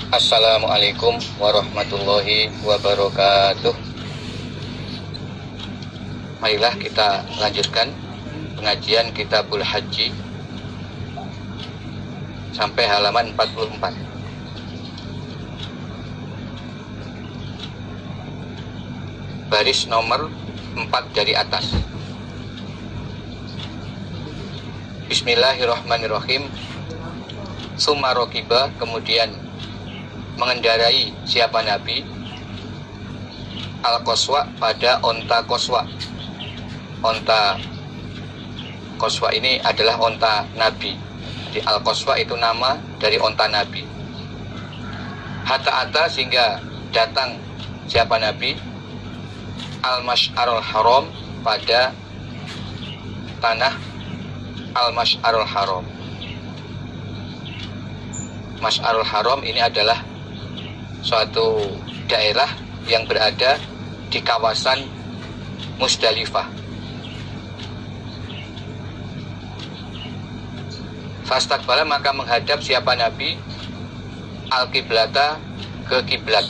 Assalamualaikum warahmatullahi wabarakatuh. Marilah kita lanjutkan pengajian Kitabul Haji sampai halaman 44. Baris nomor 4 dari atas. Bismillahirrahmanirrahim. Summa rokiba, kemudian mengendarai siapa Nabi al-Qaswa, pada onta Qaswa. Onta Qaswa ini adalah onta Nabi. Jadi al-Qaswa itu nama dari onta Nabi. Hatta ata, sehingga datang siapa Nabi al-Mash'arul Haram, pada tanah al-Mash'arul Haram. Mash'arul Haram ini adalah suatu daerah yang berada di kawasan Musdalifah. Fastaqbala, maka menghadap siapa Nabi al-Qiblata, ke kiblat.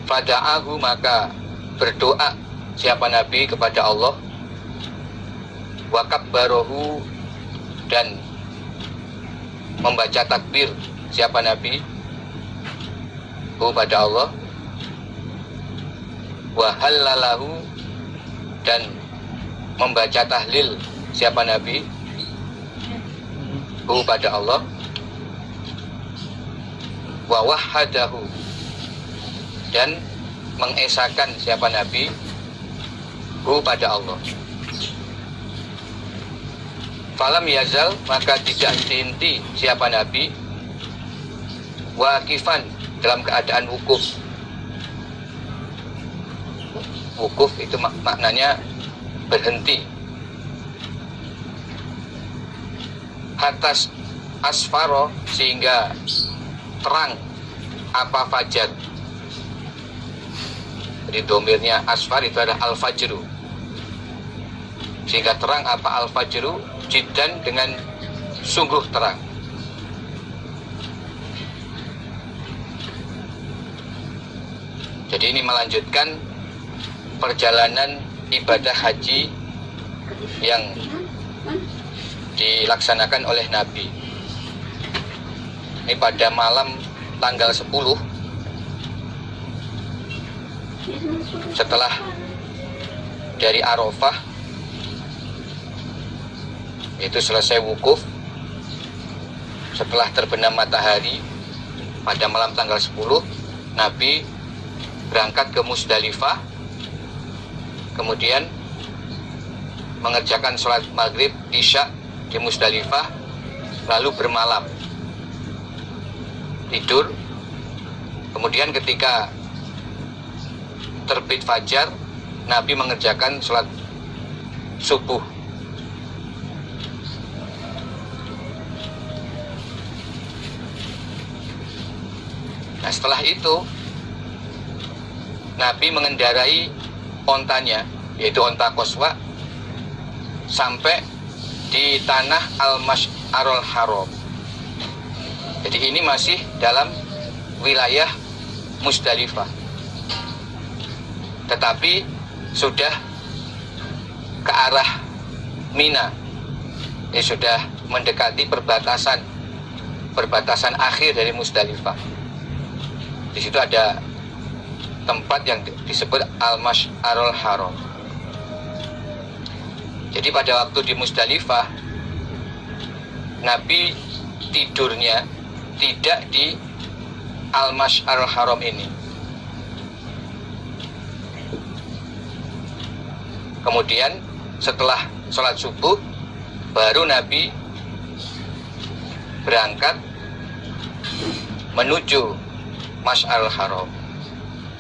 Fada'ahu, maka berdoa siapa Nabi kepada Allah. Wa kabbarahu, dan membaca takbir siapa Nabi pada Allah. Wa halalahu, dan membaca tahlil siapa Nabi pada Allah. Wa wahhadahu, dan mengesahkan siapa Nabi pada Allah. Falam yazal, maka tidak henti siapa Nabi wakifan, dalam keadaan wukuf. Wukuf itu maknanya berhenti. Hatas asfaro, sehingga terang apa fajar. Jadi domirnya asfar itu adalah al-fajru. Sehingga terang apa al-fajru, jiddan, dengan sungguh terang. Jadi ini melanjutkan perjalanan ibadah haji yang dilaksanakan oleh Nabi. Ini pada malam tanggal 10 setelah dari Arafah, itu selesai wukuf. Setelah terbenam matahari pada malam tanggal 10, Nabi berangkat ke Musdalifah, kemudian mengerjakan sholat maghrib isya di Musdalifah, lalu bermalam, tidur. Kemudian ketika terbit fajar, Nabi mengerjakan sholat subuh. Nah, setelah itu Nabi mengendarai ontanya, yaitu onta Qaswa, sampai di tanah al-Mash'arul Haram. Jadi ini masih dalam wilayah Musdalifah, tetapi sudah ke arah Mina. Ini sudah mendekati perbatasan akhir dari Musdalifah. Di situ ada tempat yang disebut al-Mash'arul Haram. Jadi pada waktu di Musdalifah, Nabi tidurnya tidak di al-Mash'arul Haram ini. Kemudian setelah sholat subuh, baru Nabi berangkat menuju Mash'arul Haram.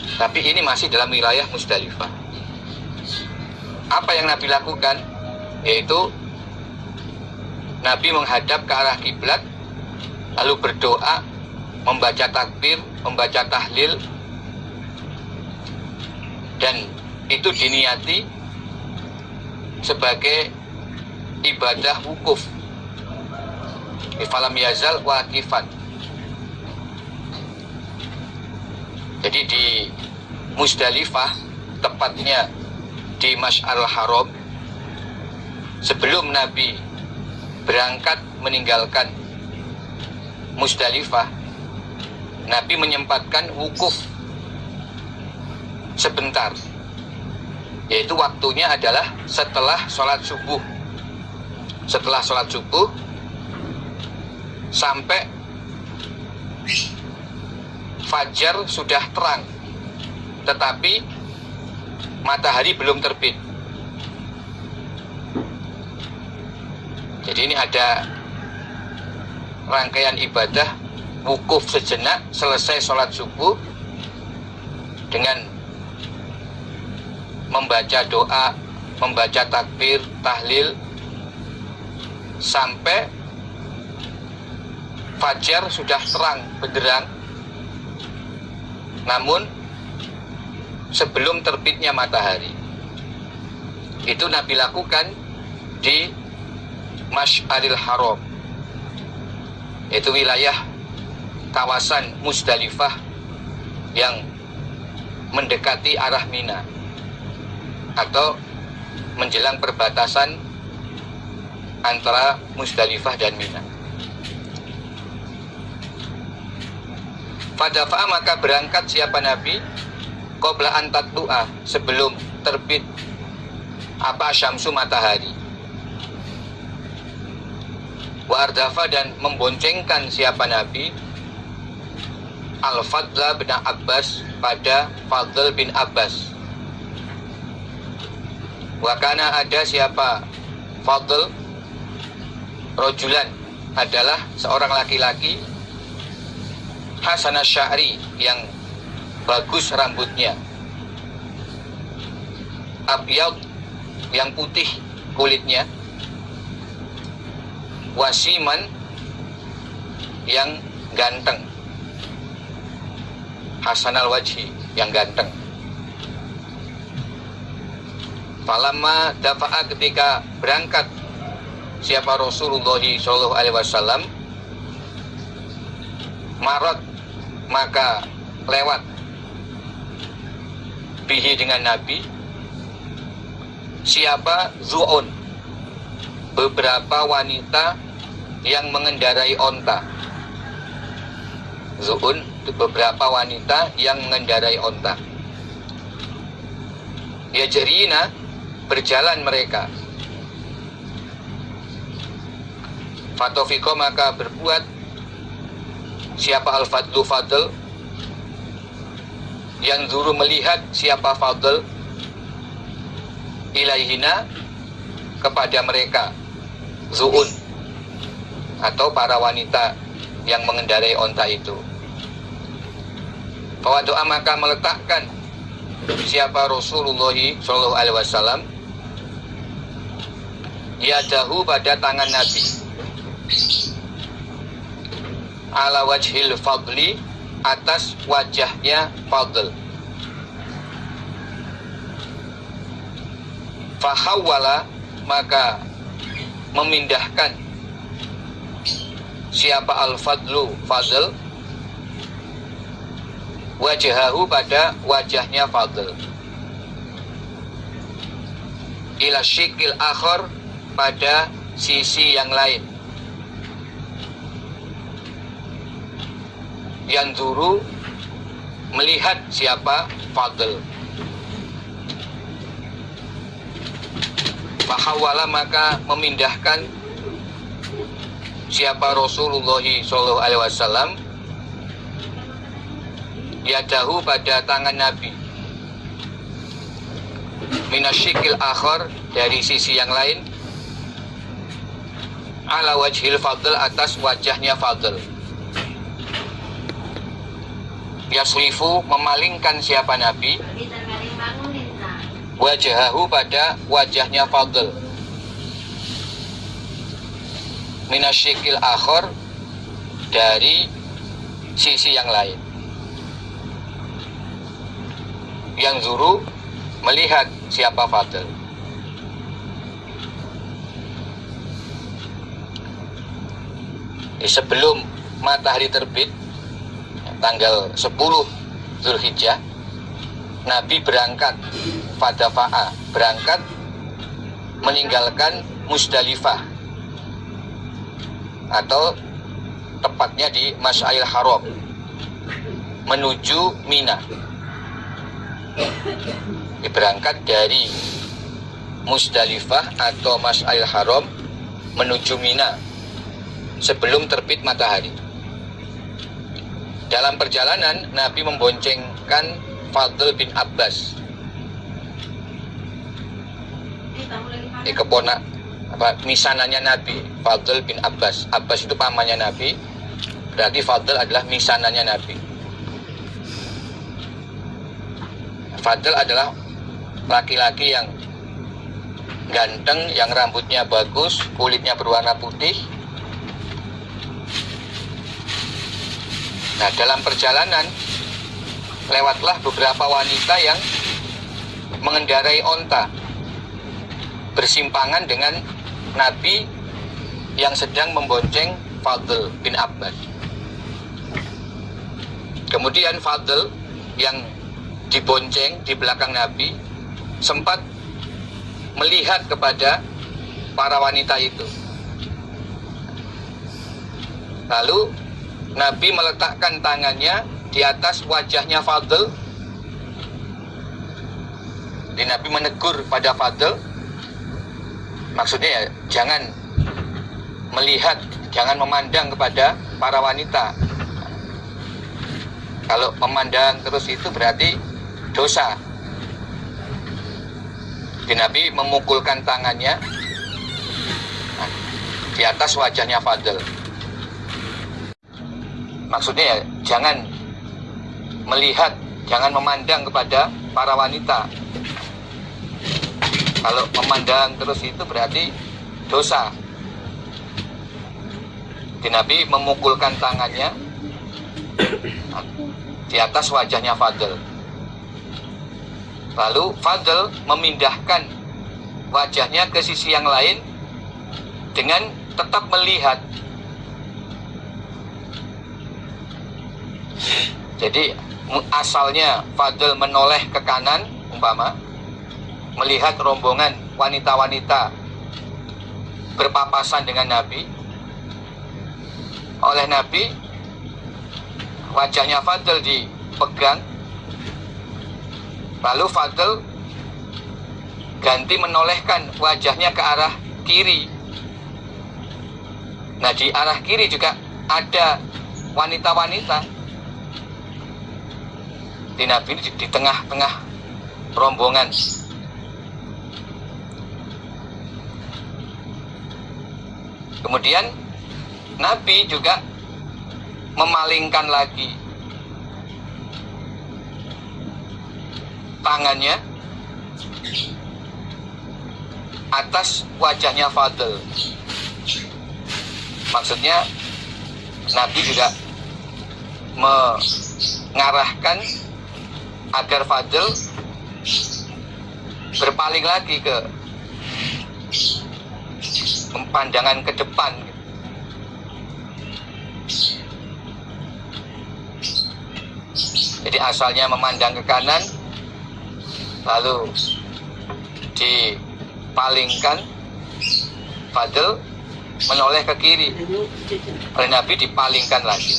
Tapi ini masih dalam wilayah Musdalifah. Apa yang Nabi lakukan? Yaitu Nabi menghadap ke arah kiblat, lalu berdoa, membaca takbir, membaca tahlil, dan itu diniati sebagai ibadah wukuf. Falam yazal waqifan. Jadi di Musdalifah, tepatnya di Masy'arul Haram, sebelum Nabi berangkat meninggalkan Musdalifah, Nabi menyempatkan wukuf sebentar, yaitu waktunya adalah setelah sholat subuh. Setelah sholat subuh sampai fajar sudah terang, tetapi matahari belum terbit. Jadi ini ada rangkaian ibadah wukuf sejenak selesai sholat subuh dengan membaca doa, membaca takbir, tahlil, sampai fajar sudah terang benderang, namun sebelum terbitnya matahari. Itu Nabi lakukan di Masy'aril Haram, yaitu wilayah kawasan Musdalifah yang mendekati arah Mina atau menjelang perbatasan antara Musdalifah dan Mina. Fadafa'a, maka berangkat siapa Nabi qabla an tatlu'a, sebelum terbit syamsu, matahari. Wa ardafa, dan memboncengkan siapa Nabi Al-Fadla bin Abbas, pada Fadl bin Abbas. Wa kana, ada siapa Fadl, rojulan, adalah seorang laki-laki, hasanah sya'ri, yang bagus rambutnya, abyad, yang putih kulitnya, wasiman, yang ganteng, hasanal wajhi, yang ganteng. Falamma dafa'a, ketika berangkat siapa Rasulullah SAW, marat, maka lewat, bihi, dengan Nabi, siapa zu'un, beberapa wanita yang mengendarai onta. Zu'un, beberapa wanita yang mengendarai onta. Ya jarina, berjalan mereka. Fatofiko, maka berbuat siapa Al-Fadlu, Fadl, yang zuru, melihat siapa Fadl, ilaihina, kepada mereka, zu'un, atau para wanita yang mengendarai onta itu. Fawadoa, maka meletakkan siapa Rasulullah SAW yadahu, pada tangan Nabi, ala wajhil fadli, atas wajahnya Fadl. Fahawwala, maka memindahkan siapa Al-Fadlu, Fadl, wajahahu, pada wajahnya Fadl, ila syikil akhar, pada sisi yang lain. Yang zuru, melihat siapa Fadl. Fahawala, maka memindahkan siapa Rasulullah SAW yadahu, pada tangan Nabi, minasyikil akhar, dari sisi yang lain, ala wajhil Fadl, atas wajahnya Fadl. Yasrifu, memalingkan siapa Nabi wajahahu, pada wajahnya Fadl, minasyikil akhar, dari sisi yang lain. Yang zuru, melihat siapa Fadl. Sebelum matahari terbit, tanggal 10 Zulhijjah, Nabi berangkat fadafa'a, berangkat meninggalkan Musdalifah, atau tepatnya di Masy'aril Haram, menuju Mina. Berangkat dari Musdalifah atau Masy'aril Haram menuju Mina sebelum terbit matahari. Dalam perjalanan Nabi memboncengkan Fadl bin Abbas, misanannya Nabi. Fadl bin Abbas, Abbas itu pamannya Nabi, berarti Fadl adalah misanannya Nabi. Fadl adalah laki-laki yang ganteng, yang rambutnya bagus, kulitnya berwarna putih. Nah, dalam perjalanan lewatlah beberapa wanita yang mengendarai onta, bersimpangan dengan Nabi yang sedang membonceng Fadl bin Abbas. Kemudian Fadl yang dibonceng di belakang Nabi sempat melihat kepada para wanita itu. Lalu Nabi meletakkan tangannya di atas wajahnya Fadl. Jadi Nabi menegur pada Fadl, maksudnya ya, jangan melihat, jangan memandang kepada para wanita. Kalau memandang terus itu berarti dosa. Jadi Nabi memukulkan tangannya di atas wajahnya Fadl. Maksudnya ya, jangan melihat, jangan memandang kepada para wanita. Kalau memandang terus itu berarti dosa. Jadi Nabi memukulkan tangannya di atas wajahnya Fadl. Lalu Fadl memindahkan wajahnya ke sisi yang lain dengan tetap melihat. Jadi asalnya Fadl menoleh ke kanan, umpama melihat rombongan wanita-wanita berpapasan dengan Nabi. Oleh Nabi, wajahnya Fadl dipegang, lalu Fadl ganti menolehkan wajahnya ke arah kiri. Nah, di arah kiri juga ada wanita-wanita. Di Nabi di tengah-tengah rombongan. Kemudian Nabi juga memalingkan lagi tangannya atas wajahnya Fadl. Maksudnya Nabi juga mengarahkan agar Fadl berpaling lagi ke pandangan ke depan. Jadi asalnya memandang ke kanan, lalu dipalingkan, Fadl menoleh ke kiri. Oleh Nabi dipalingkan lagi.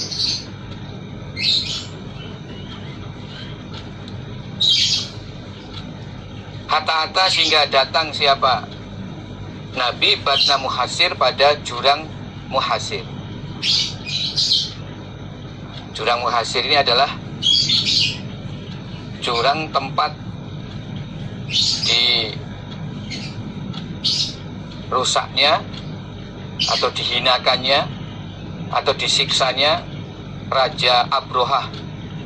Hatta-hatta sehingga datang siapa? Nabi Batna Muhasir, pada jurang Muhasir. Jurang Muhasir ini adalah jurang tempat dirusaknya atau dihinakannya atau disiksanya Raja Abrohah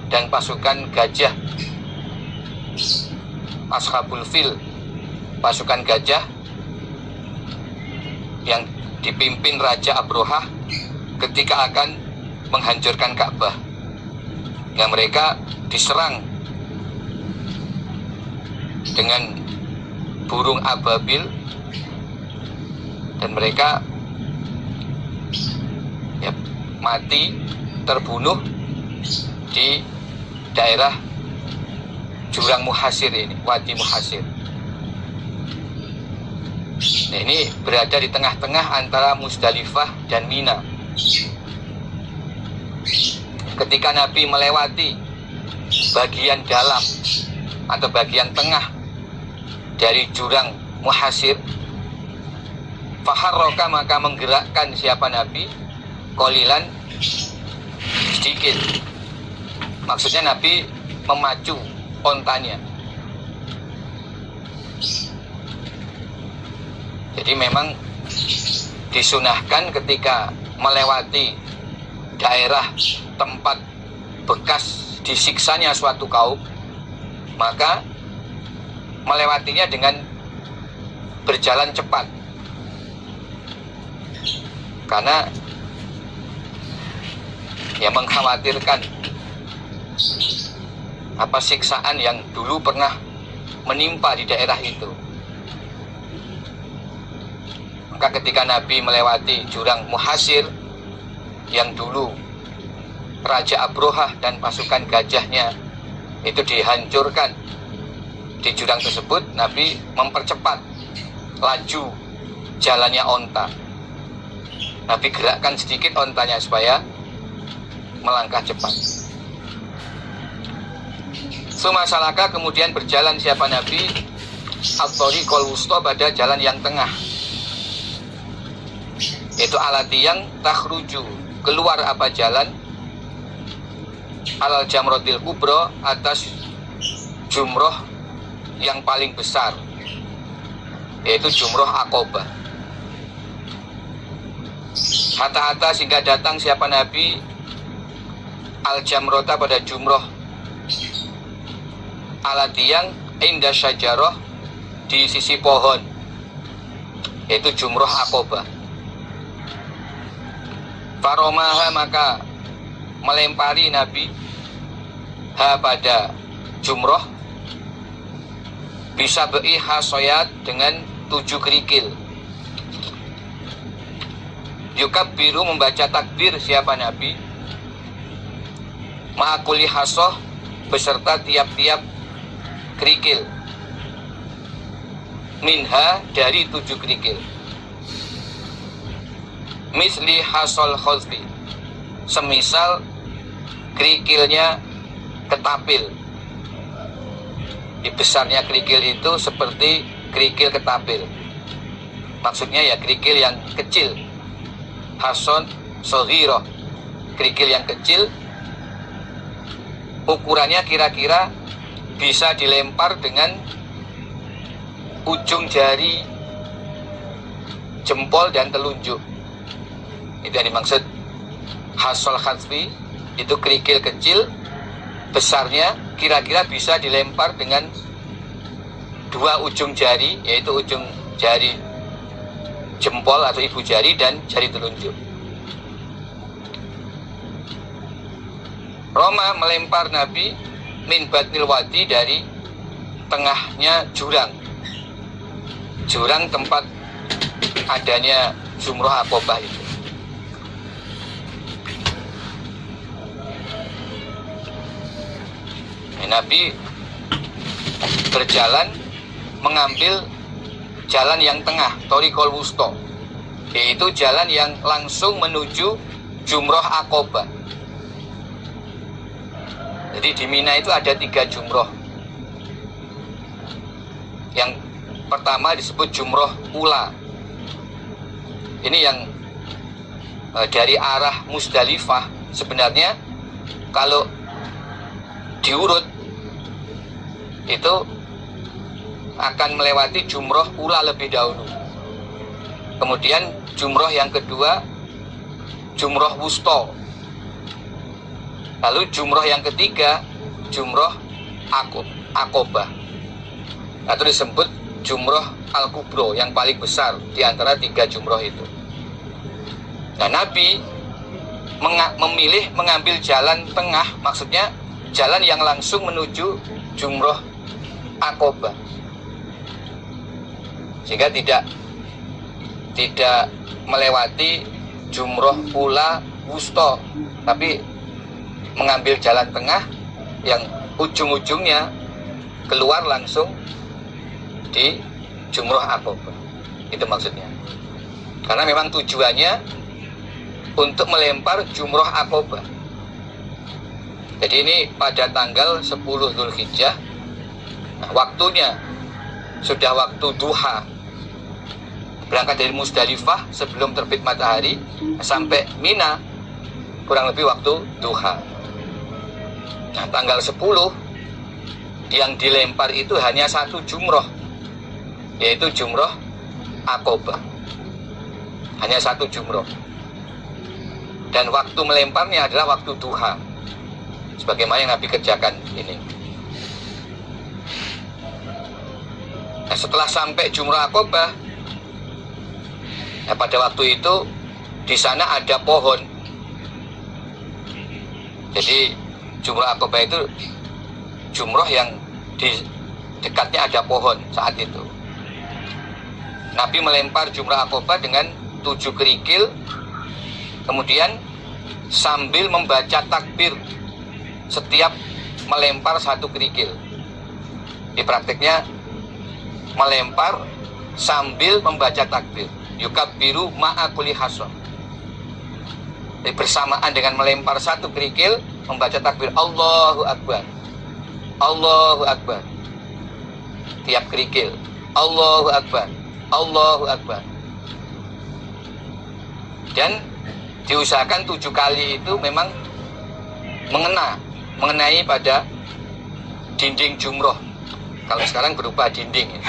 dan pasukan gajah, Ashabul Fil, pasukan gajah yang dipimpin Raja Abrohah ketika akan menghancurkan Ka'bah. Yang mereka diserang dengan burung ababil dan mereka mati terbunuh di daerah jurang Muhasir ini, Wadi Muhasir. Nah, ini berada di tengah-tengah antara Musdalifah dan Mina. Ketika Nabi melewati bagian dalam atau bagian tengah dari jurang Muhasir, faharroka, maka menggerakkan siapa Nabi qalilan, sedikit. Maksudnya Nabi memacu ontanya. Jadi memang disunahkan ketika melewati daerah tempat bekas disiksanya suatu kaum, maka melewatinya dengan berjalan cepat, karena ya mengkhawatirkan apa siksaan yang dulu pernah menimpa di daerah itu. Maka ketika Nabi melewati jurang Muhasir yang dulu Raja Abrohah dan pasukan gajahnya itu dihancurkan di jurang tersebut, Nabi mempercepat laju jalannya onta. Nabi gerakkan sedikit ontanya supaya melangkah cepat. Sumasalaka, kemudian berjalan siapa Nabi at-thariqal wusta, pada jalan yang tengah, yaitu alati yang takhruju, keluar apa jalan, alal jamrotil kubro, atas jumroh yang paling besar, yaitu jumroh Aqobah. Hatta sehingga datang siapa Nabi al jamrota, pada jumroh alati yang indah syajaroh, di sisi pohon, yaitu jumroh Aqobah. Faromaha, maka melempari Nabi ha, pada jumroh, bisa be'i hasoyat, dengan 7 kerikil. Yukabbiru, membaca takbir siapa Nabi ma'akuli hasoh, beserta tiap-tiap kerikil, minha, dari 7 kerikil. Misli hasol khulfi, semisal kerikilnya ketapil. Di besarnya kerikil itu seperti kerikil ketapil. Maksudnya ya kerikil yang kecil. Hason soghiro, kerikil yang kecil, ukurannya kira-kira bisa dilempar dengan ujung jari jempol dan telunjuk. Itu yang dimaksud hasol khatfi, itu kerikil kecil, besarnya kira-kira bisa dilempar dengan 2 ujung jari, yaitu ujung jari jempol atau ibu jari dan jari telunjuk. Roma, melempar Nabi min batnil wadi, dari tengahnya jurang, jurang tempat adanya jumroh Aqobah itu. Nabi berjalan mengambil jalan yang tengah, thariqul wusta, yaitu jalan yang langsung menuju jumroh Aqobah. Jadi di Mina itu ada 3 jumroh. Yang pertama disebut jumroh ula. Ini yang dari arah Musdalifah. Sebenarnya kalau diurut itu akan melewati jumroh ula lebih dahulu. Kemudian jumroh yang kedua jumroh wusta. Lalu jumroh yang ketiga jumroh Aqobah, atau disebut jumroh al-kubro, yang paling besar di antara 3 jumroh itu. Nah, Nabi memilih mengambil jalan tengah, maksudnya jalan yang langsung menuju jumroh Aqobah, sehingga tidak melewati jumroh ula wusta, tapi mengambil jalan tengah yang ujung-ujungnya keluar langsung di Jumroh Aqobah. Itu maksudnya. Karena memang tujuannya untuk melempar Jumroh Aqobah. Jadi ini pada tanggal 10 Dzulhijjah. Nah, waktunya sudah waktu duha. Berangkat dari Musdalifah sebelum terbit matahari sampai Mina kurang lebih waktu duha. Nah, tanggal 10 yang dilempar itu hanya satu jumroh, yaitu Jumroh Aqobah. Hanya satu jumroh. Dan waktu melemparnya adalah waktu duha, sebagaimana yang Nabi kerjakan ini. Nah, setelah sampai Jumroh Aqobah, nah, pada waktu itu di sana ada pohon. Jadi Jumroh Aqobah itu jumroh yang di dekatnya ada pohon saat itu. Nabi melempar Jumroh Aqobah dengan 7 kerikil, kemudian sambil membaca takbir setiap melempar satu kerikil. Di praktiknya melempar sambil membaca takbir. Yukabbiru ma'a kulli hasan. Jadi bersamaan dengan melempar satu kerikil, membaca takbir Allahu Akbar. Allahu Akbar. Tiap kerikil Allahu Akbar. Allahu Akbar. Dan diusahakan 7 kali itu memang mengenai pada dinding jumroh. Kalau sekarang berupa dinding ya.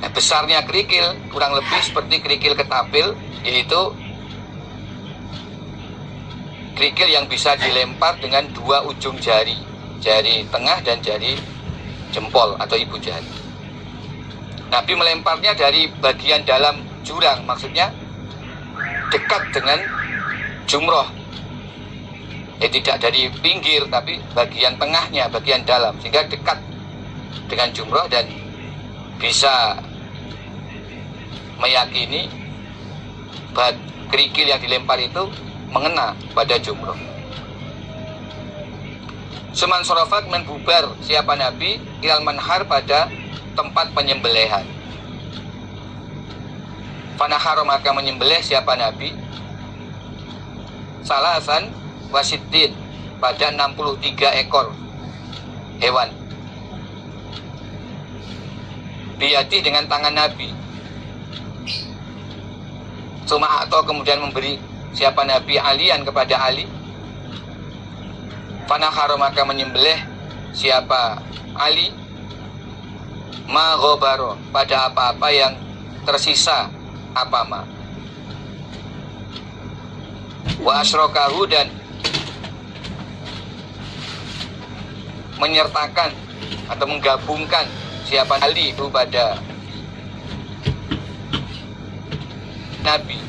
Nah, besarnya kerikil kurang lebih seperti kerikil ketapil, yaitu kerikil yang bisa dilempar dengan 2 ujung jari, jari tengah dan jari jempol atau ibu jari. Nabi melemparnya dari bagian dalam jurang, maksudnya dekat dengan jumroh. Ya, tidak dari pinggir, tapi bagian tengahnya, bagian dalam, sehingga dekat dengan jumroh dan bisa meyakini kerikil yang dilempar itu mengena pada jumroh. Suman sorofat menbubar siapa Nabi ilal manhar pada tempat penyembelihan. Fanaharo maka menyembelih siapa Nabi salasan wasiddin pada 63 ekor hewan. Biyati dengan tangan Nabi. Suma atau kemudian memberi siapa Nabi alian kepada Ali. Fanaharo maka menyembelih siapa Ali ma ghobaro pada apa-apa yang tersisa apa-apa. Wa asyrokahu dan menyertakan atau menggabungkan siapa Ali itu pada Nabi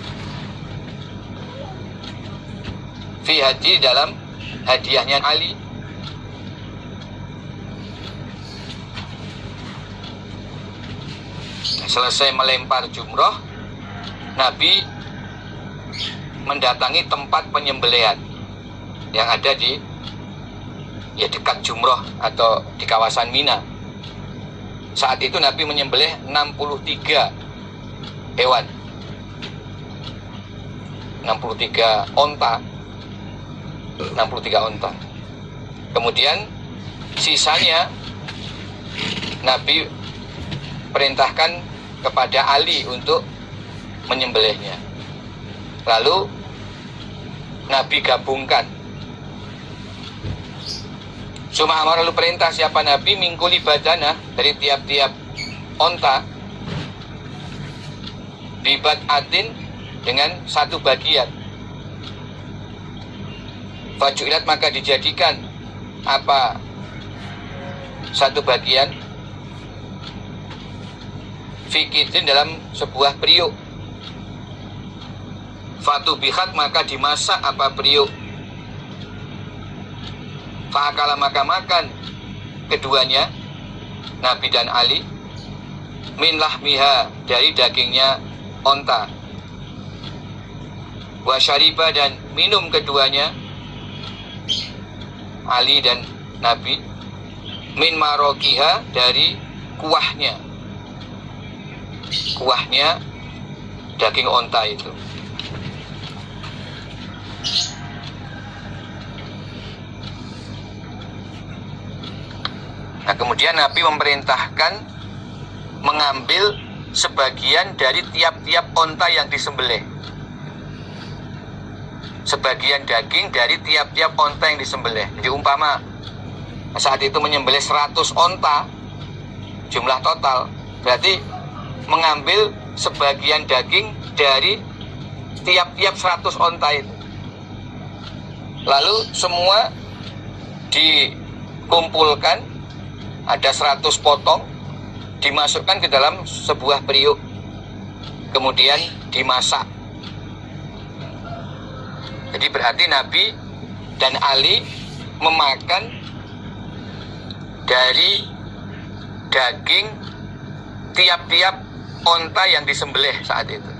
fi haji dalam hadiahnya Ali. Selesai melempar jumroh, Nabi mendatangi tempat penyembelihan yang ada di dekat jumroh atau di kawasan Mina. Saat itu Nabi menyembelih 63 hewan, 63 onta. Kemudian sisanya Nabi perintahkan kepada Ali untuk menyembelihnya. Lalu Nabi gabungkan. Suma amar lalu perintah siapa Nabi mingkuli badana dari tiap-tiap onta bibat atin dengan satu bagian. Fajulat maka dijadikan apa satu bagian fikidin dalam sebuah periuk. Fatubihat maka dimasak apa periuk. Fa'akala maka makan keduanya Nabi dan Ali min lahmiha dari dagingnya onta. wa syariba dan minum keduanya, Ali dan Nabi, min marokiha dari kuahnya daging onta itu. Nah, kemudian Nabi memerintahkan mengambil sebagian dari tiap-tiap onta yang disembelih, sebagian daging dari tiap-tiap onta yang disembelih. Jadi umpama saat itu menyembelih 100 onta jumlah total, berarti mengambil sebagian daging dari tiap-tiap 100 onta itu. Lalu semua dikumpulkan, ada 100 potong, dimasukkan ke dalam sebuah periuk, kemudian dimasak. Jadi berarti Nabi dan Ali memakan dari daging tiap-tiap onta yang disembelih saat itu.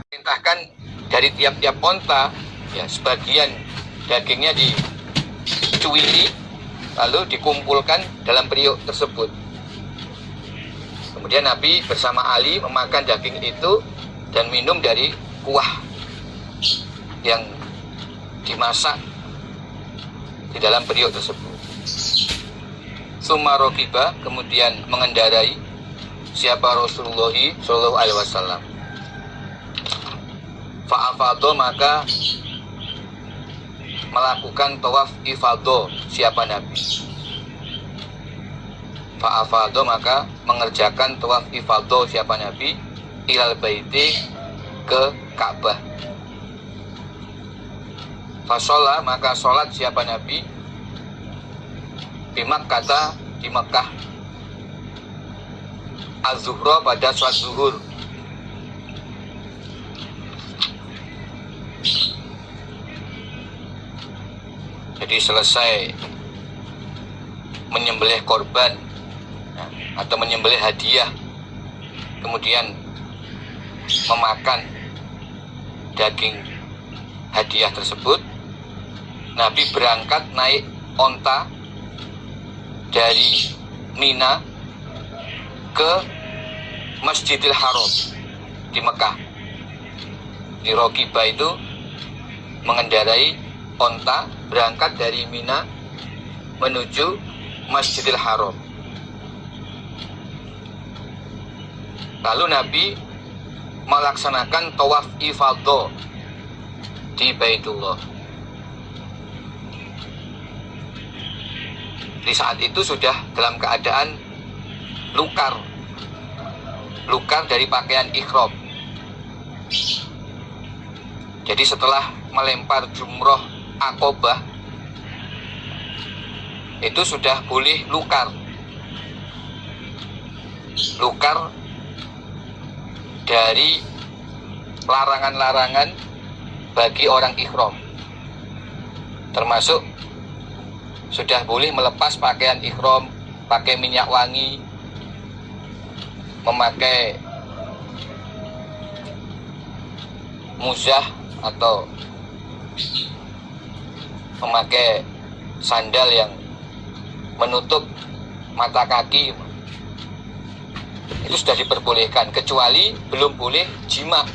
Perintahkan dari tiap-tiap onta, ya, sebagian dagingnya dicuili, lalu dikumpulkan dalam periuk tersebut. Kemudian Nabi bersama Ali memakan daging itu dan minum dari kuah yang dimasak di dalam periuk tersebut. Summa rokiba, kemudian mengendarai siapa Rasulullah Shallallahu Alaihi Wasallam. Fa'afadho, maka melakukan tawaf ifadho siapa Nabi. Fa'afadho, maka mengerjakan tawaf ifadho siapa Nabi, ilal baiti, ke Ka'bah. Fasolah, maka sholat siapa Nabi, bimak kata di Mekah, az-zuhra, pada sholat zuhur. Jadi selesai menyembelih korban, ya, atau menyembelih hadiah, kemudian memakan daging hadiah tersebut, Nabi berangkat naik onta dari Mina ke Masjidil Haram di Mekah. Di Rokiba itu mengendarai onta berangkat dari Mina menuju Masjidil Haram. Lalu Nabi melaksanakan tawaf ifadho di Baitullah. Di saat itu sudah dalam keadaan lukar dari pakaian ihram. Jadi setelah melempar jumroh Aqobah itu sudah boleh lukar dari larangan-larangan bagi orang ihram, termasuk sudah boleh melepas pakaian ihram, pakai minyak wangi, memakai muzah atau memakai sandal yang menutup mata kaki. Itu sudah diperbolehkan, kecuali belum boleh jima.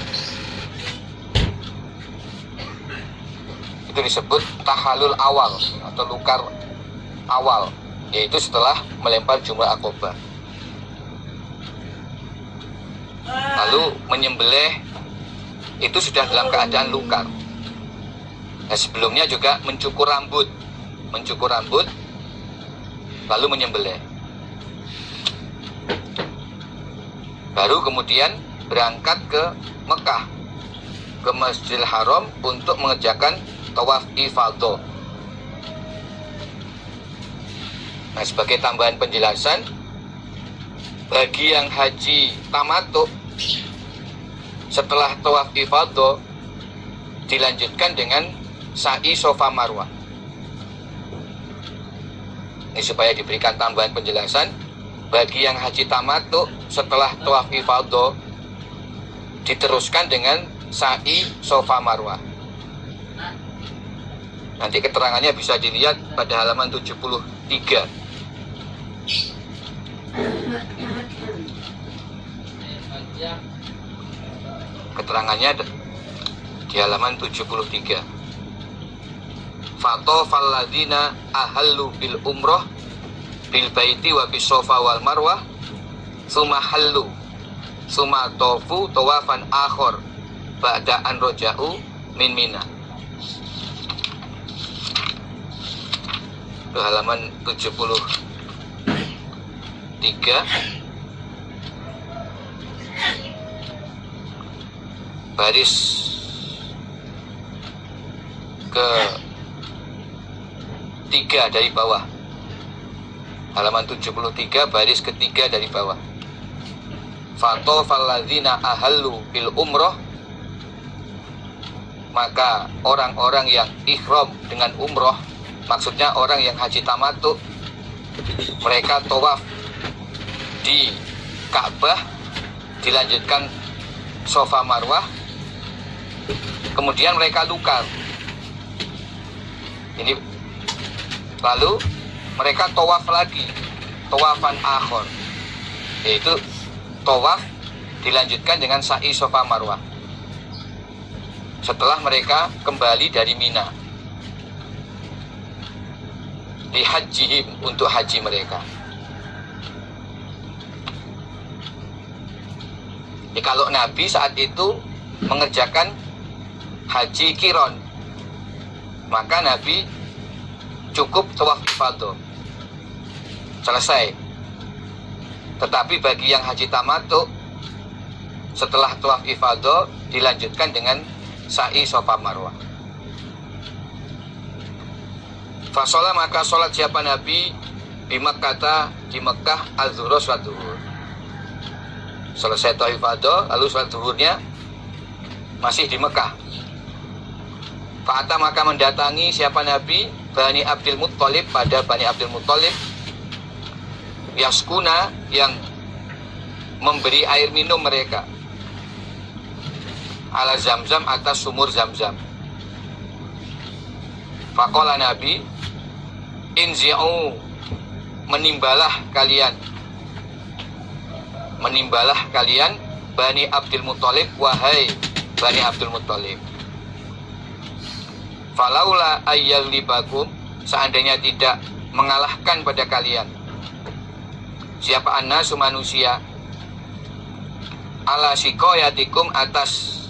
Itu disebut tahalul awal atau lukar awal, yaitu setelah melempar jumrah Aqobah. Lalu menyembelih itu sudah dalam keadaan lukar. Nah, sebelumnya juga mencukur rambut lalu menyembelih. Baru kemudian berangkat ke Mekah, ke Masjidil Haram untuk mengerjakan tawaf ifadho. Nah, sebagai tambahan penjelasan, bagi yang haji tamattu, setelah tawaf ifadho dilanjutkan dengan sa'i Safa Marwah. Ini supaya diberikan tambahan penjelasan, bagi yang haji tamattu setelah tawaf ifadho diteruskan dengan sa'i Safa Marwah. Nanti keterangannya bisa dilihat pada halaman 73. Keterangannya di halaman 73. Fatofal ladzina ahallu bil umroh bil baiti wa bis Safa wal Marwah summa hallu summa tofu tawafan akhor ba'da an roja'u min Mina. Itu halaman 73. Baris ke 3 dari bawah. Halaman 73 baris ketiga dari bawah. Fatofal ladzina ahallu bil umroh, maka orang-orang yang ihram dengan umroh, maksudnya orang yang haji tamattu, mereka tawaf di Ka'bah, dilanjutkan Safa Marwah, kemudian mereka tukar. Ini lalu mereka tawaf lagi, tawafan akhor, yaitu tawaf dilanjutkan dengan sa'i Safa Marwah setelah mereka kembali dari Mina di hajjihim, untuk haji mereka. Jadi kalau Nabi saat itu mengerjakan haji kiron, maka Nabi cukup tawaf ifadah, selesai. Tetapi bagi yang haji tamattu, setelah tawaf ifadah dilanjutkan dengan sa'i Safa Marwah. Fasolah, maka sholat siapa Nabi di Makkah, di Mekah, az-zuhur sholat zuhur. Selesai tawaf ifadah, lalu sholat zuhurnya masih di Mekah. Fa'ata, maka mendatangi siapa Nabi Bani Abdul Muttalib, pada Bani Abdul Muttalib, yaskuna, yang memberi air minum mereka, ala Zamzam, atas sumur Zamzam. Faqala, Nabi, inzi'u, menimbalah kalian Bani Abdul Muttalib, wahai Bani Abdul Muttalib. Falaula ayyalibakum, seandainya tidak mengalahkan pada kalian siapa annasu, manusia, ala sikoyatikum, atas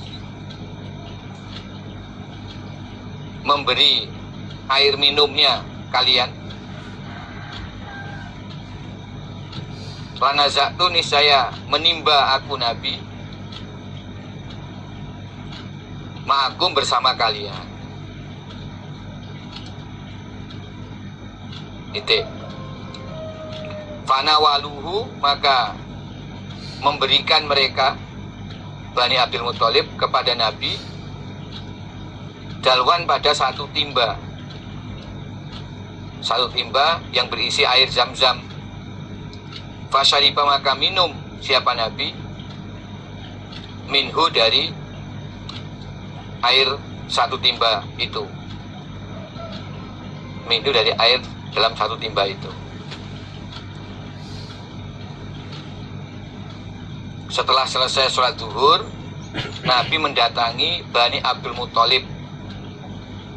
memberi air minumnya kalian, lanazaktu, niscaya menimba aku Nabi, ma'akum, bersama kalian. Titik. Fanawaluhu, maka memberikan mereka Bani Abdul Muttalib kepada Nabi dalwan, pada satu timba yang berisi air Zamzam. Fasyariba, maka minum siapa Nabi minhu, dari air satu timba itu, minhu dari air dalam satu timba itu. Setelah selesai sholat zuhur, Nabi mendatangi Bani Abdul Muttalib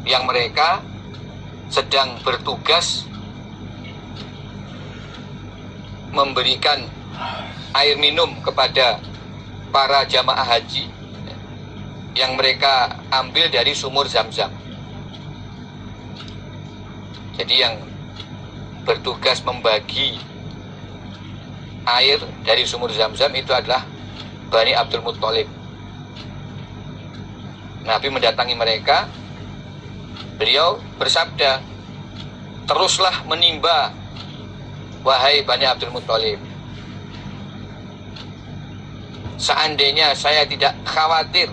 yang mereka sedang bertugas memberikan air minum kepada para jamaah haji yang mereka ambil dari sumur Zamzam. Jadi yang bertugas membagi air dari sumur Zamzam itu adalah Bani Abdul Muttalib. Nabi mendatangi mereka, beliau bersabda, teruslah menimba wahai Bani Abdul Muttalib. Seandainya saya tidak khawatir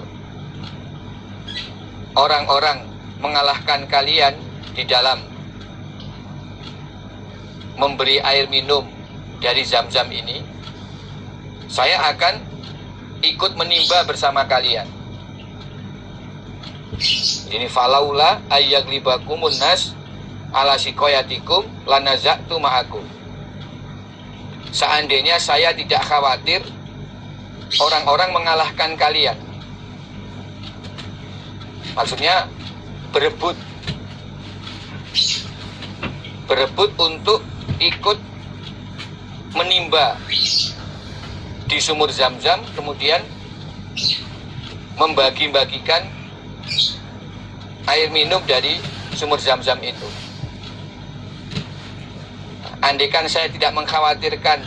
orang-orang mengalahkan kalian di dalam memberi air minum dari Zamzam ini, saya akan ikut menimba bersama kalian. Ini falaula ayyaglibakumun nas ala sikoyatikum lanazaktu ma'akum. Seandainya saya tidak khawatir orang-orang mengalahkan kalian. Maksudnya berebut untuk ikut menimba di sumur Zam-Zam, kemudian membagi-bagikan air minum dari sumur Zam-Zam itu. Andaikan saya tidak mengkhawatirkan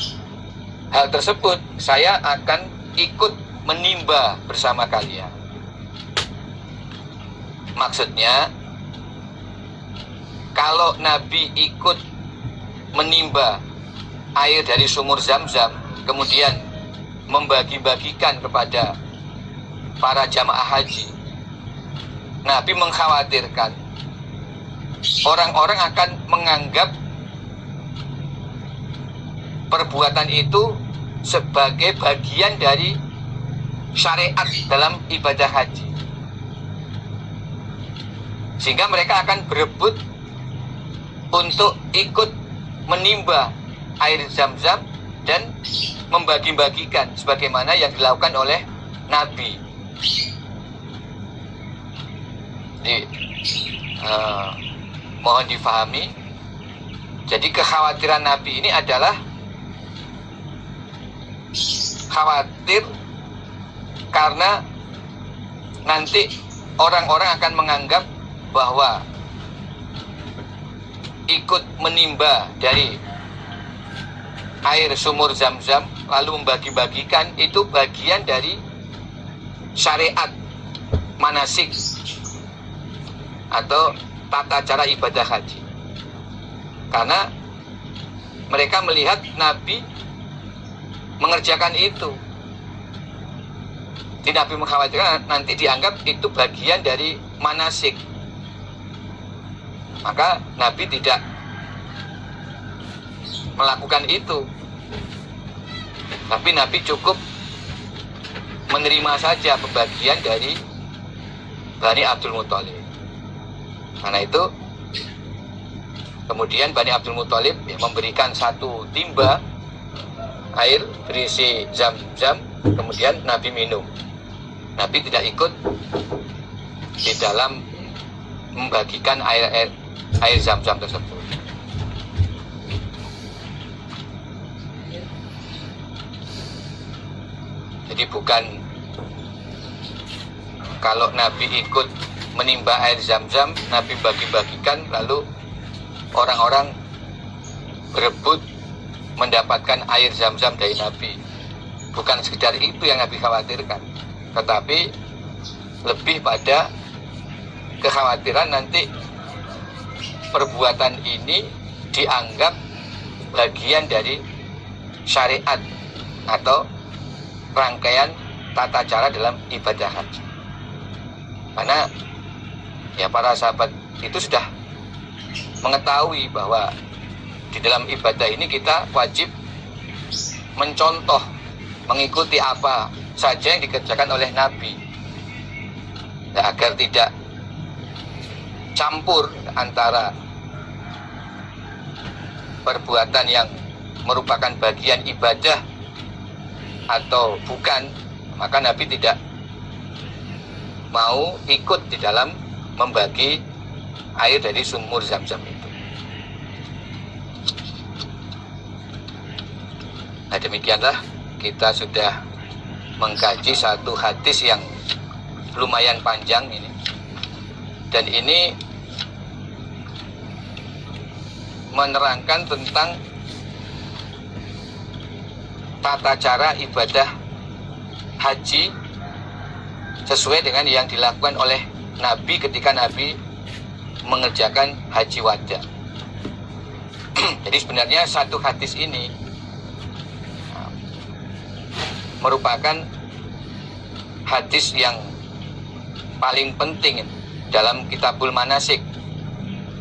hal tersebut, saya akan ikut menimba bersama kalian. Maksudnya, kalau Nabi ikut menimba air dari sumur Zam-Zam, kemudian membagi-bagikan kepada para jamaah haji, Nabi mengkhawatirkan orang-orang akan menganggap perbuatan itu sebagai bagian dari syariat dalam ibadah haji, sehingga mereka akan berebut untuk ikut menimba air Zam-Zam dan membagi-bagikan sebagaimana yang dilakukan oleh Nabi. Jadi, mohon difahami. Jadi kekhawatiran Nabi ini adalah khawatir karena nanti orang-orang akan menganggap bahwa ikut menimba dari air sumur Zam-Zam lalu membagi-bagikan itu bagian dari syariat manasik atau tata cara ibadah haji. Karena mereka melihat Nabi mengerjakan itu. Jadi Nabi mengkhawatirkan nanti dianggap itu bagian dari manasik. Maka Nabi tidak melakukan itu. Tapi Nabi cukup menerima saja pembagian dari Bani Abdul Muthalib. Karena itu kemudian Bani Abdul Muthalib memberikan satu timba air berisi Zam-Zam, kemudian Nabi minum. Nabi tidak ikut di dalam membagikan air Zam-Zam tersebut. Jadi bukan kalau Nabi ikut menimba air Zam-Zam, Nabi bagi-bagikan lalu orang-orang berebut mendapatkan air Zam-Zam dari Nabi. Bukan sekedar itu yang Nabi khawatirkan, tetapi lebih pada kekhawatiran nanti perbuatan ini dianggap bagian dari syariat atau rangkaian tata cara dalam ibadah haji. Karena ya para sahabat itu sudah mengetahui bahwa di dalam ibadah ini kita wajib mencontoh, mengikuti apa saja yang dikerjakan oleh Nabi, ya, agar tidak campur antara perbuatan yang merupakan bagian ibadah atau bukan. Maka Nabi tidak mau ikut di dalam membagi air dari sumur Zam-Zam itu. Nah, demikianlah kita sudah mengkaji satu hadis yang lumayan panjang ini. Dan ini menerangkan tentang tata cara ibadah haji sesuai dengan yang dilakukan oleh Nabi ketika Nabi mengerjakan haji wada. Jadi sebenarnya satu hadis ini merupakan hadis yang paling penting dalam Kitabul Manasik,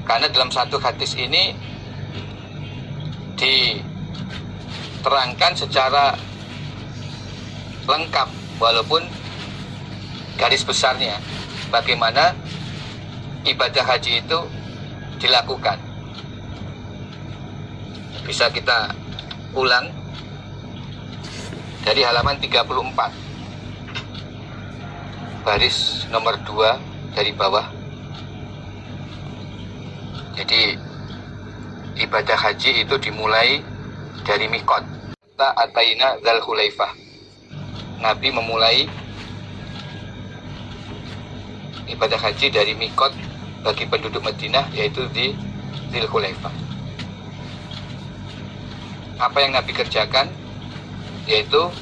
karena dalam satu hadis ini diterangkan secara lengkap walaupun garis besarnya bagaimana ibadah haji itu dilakukan. Bisa kita ulang dari halaman 34, baris nomor 2 dari bawah. Jadi ibadah haji itu dimulai dari mikot. Ataina Dzul Hulaifah. Nabi memulai ibadah haji dari mikot bagi penduduk Madinah, yaitu di Dzul Hulaifah. Apa yang Nabi kerjakan? Yaitu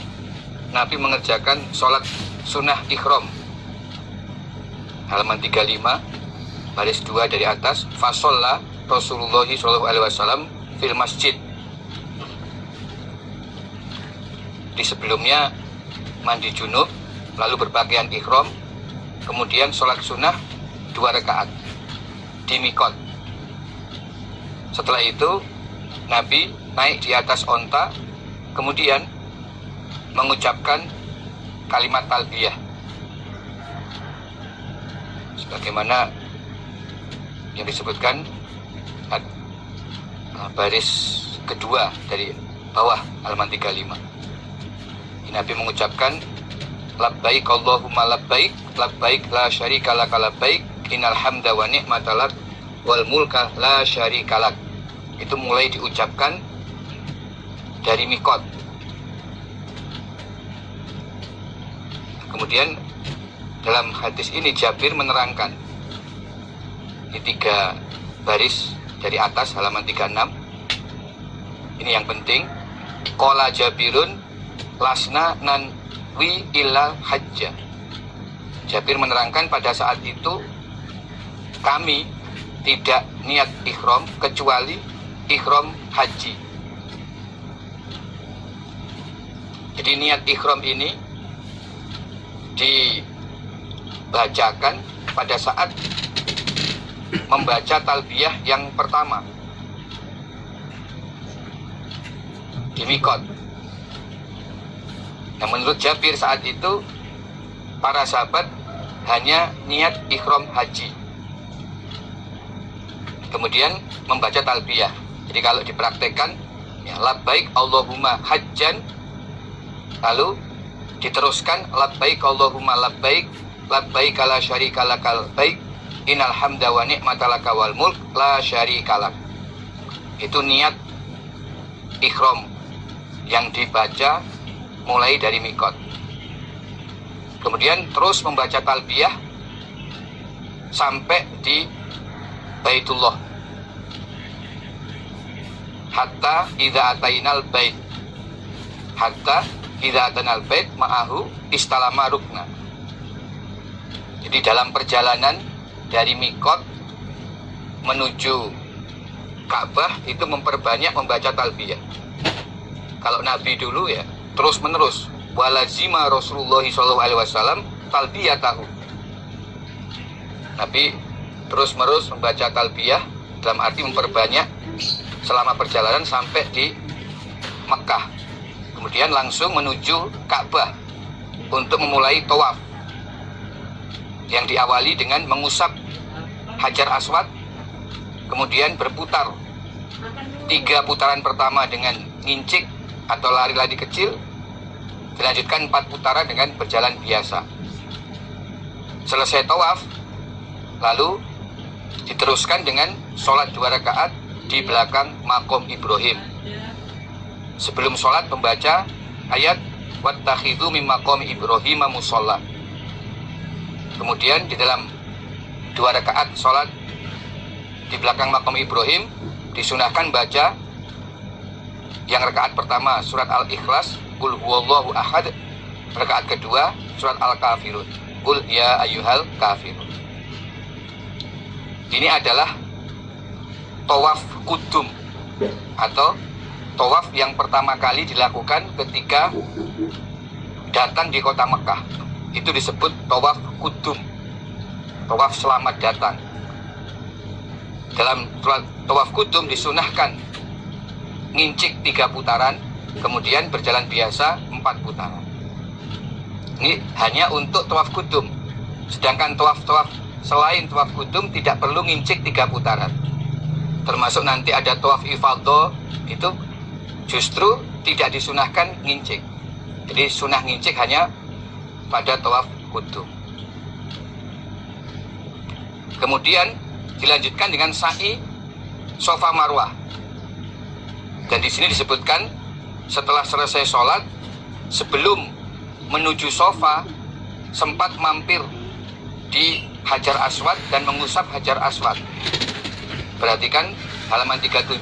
Nabi mengerjakan sholat sunnah ikhram. Halaman 35, baris 2 dari atas. Fasolla Rasulullah SAW fil masjid. Di sebelumnya mandi junub, lalu berpakaian ikhram, kemudian sholat sunnah 2 rakaat di mikot. Setelah itu Nabi naik di atas onta, kemudian mengucapkan kalimat talbiyah sebagaimana yang disebutkan baris kedua dari bawah halaman 35. Nabi mengucapkan labbaik Allahumma labbaik, labbaik la syarika lak labbaik, innal hamda wa ni'mata lak wal mulka la syarika lak. Itu mulai diucapkan dari mikot. Kemudian dalam hadis ini Jabir menerangkan di 3 baris dari atas halaman 36. Ini yang penting. Qala Jabirun lasna nanwi illa hajja. Jabir menerangkan pada saat itu kami tidak niat ikhram kecuali ikhram haji. Jadi niat ikhram ini dibacakan pada saat membaca talbiyah yang pertama di mikot. Nah, menurut Jabir saat itu para sahabat hanya niat ikhram haji, kemudian membaca talbiyah. Jadi kalau dipraktekkan ya, labbaik Allahumma hajjan, lalu diteruskan labbaik Allahumma labbaik, labbaik la syarika lakal baik, innal hamda wa ni'mata laka wal mulk la syarika lak. Itu niat ikhram yang dibaca mulai dari mikot. Kemudian terus membaca talbiyah sampai di Baitullah. Hatta idza atainal bait. Hatta idza atanal bait ma'ahu istalama rukna. Jadi dalam perjalanan dari mikot menuju Ka'bah itu memperbanyak membaca talbiyah. Kalau Nabi dulu ya terus menerus walazima Rasulullah SAW talbiyatahu. Nabi terus menerus membaca talbiyah dalam arti memperbanyak selama perjalanan sampai di Mekah. Kemudian langsung menuju Ka'bah untuk memulai tawaf yang diawali dengan mengusap Hajar Aswad, kemudian berputar 3 putaran pertama dengan ngincik atau lari-lari kecil, dilanjutkan 4 putaran dengan berjalan biasa. Selesai tawaf, lalu diteruskan dengan sholat 2 rakaat di belakang makom Ibrahim. Sebelum sholat membaca ayat wattakhidhu min maqami Ibrahim musalla. Kemudian di dalam 2 rakaat sholat di belakang makom Ibrahim disunahkan baca yang rakaat pertama surat Al-Ikhlas, Qul huwallahu ahad. Rakaat kedua surat Al-Kafirun, Qul ya ayyuhal kafirun. Ini adalah tawaf kudum atau tawaf yang pertama kali dilakukan ketika datang di kota Mekah. Itu disebut tawaf kudum, tawaf selamat datang. Dalam tawaf kudum disunahkan ngincik 3 putaran, kemudian berjalan biasa 4 putaran. Ini hanya untuk tawaf kudum. Sedangkan tawaf-tawaf selain tawaf kudum tidak perlu ngincik 3 putaran. Termasuk nanti ada tawaf ifadhah, itu justru tidak disunahkan ngincik. Jadi sunah ngincik hanya pada tawaf kudum. Kemudian dilanjutkan dengan sa'i Safa Marwah. Dan di sini disebutkan setelah selesai sholat, sebelum menuju Safa sempat mampir di Hajar Aswad dan mengusap Hajar Aswad. Perhatikan halaman 37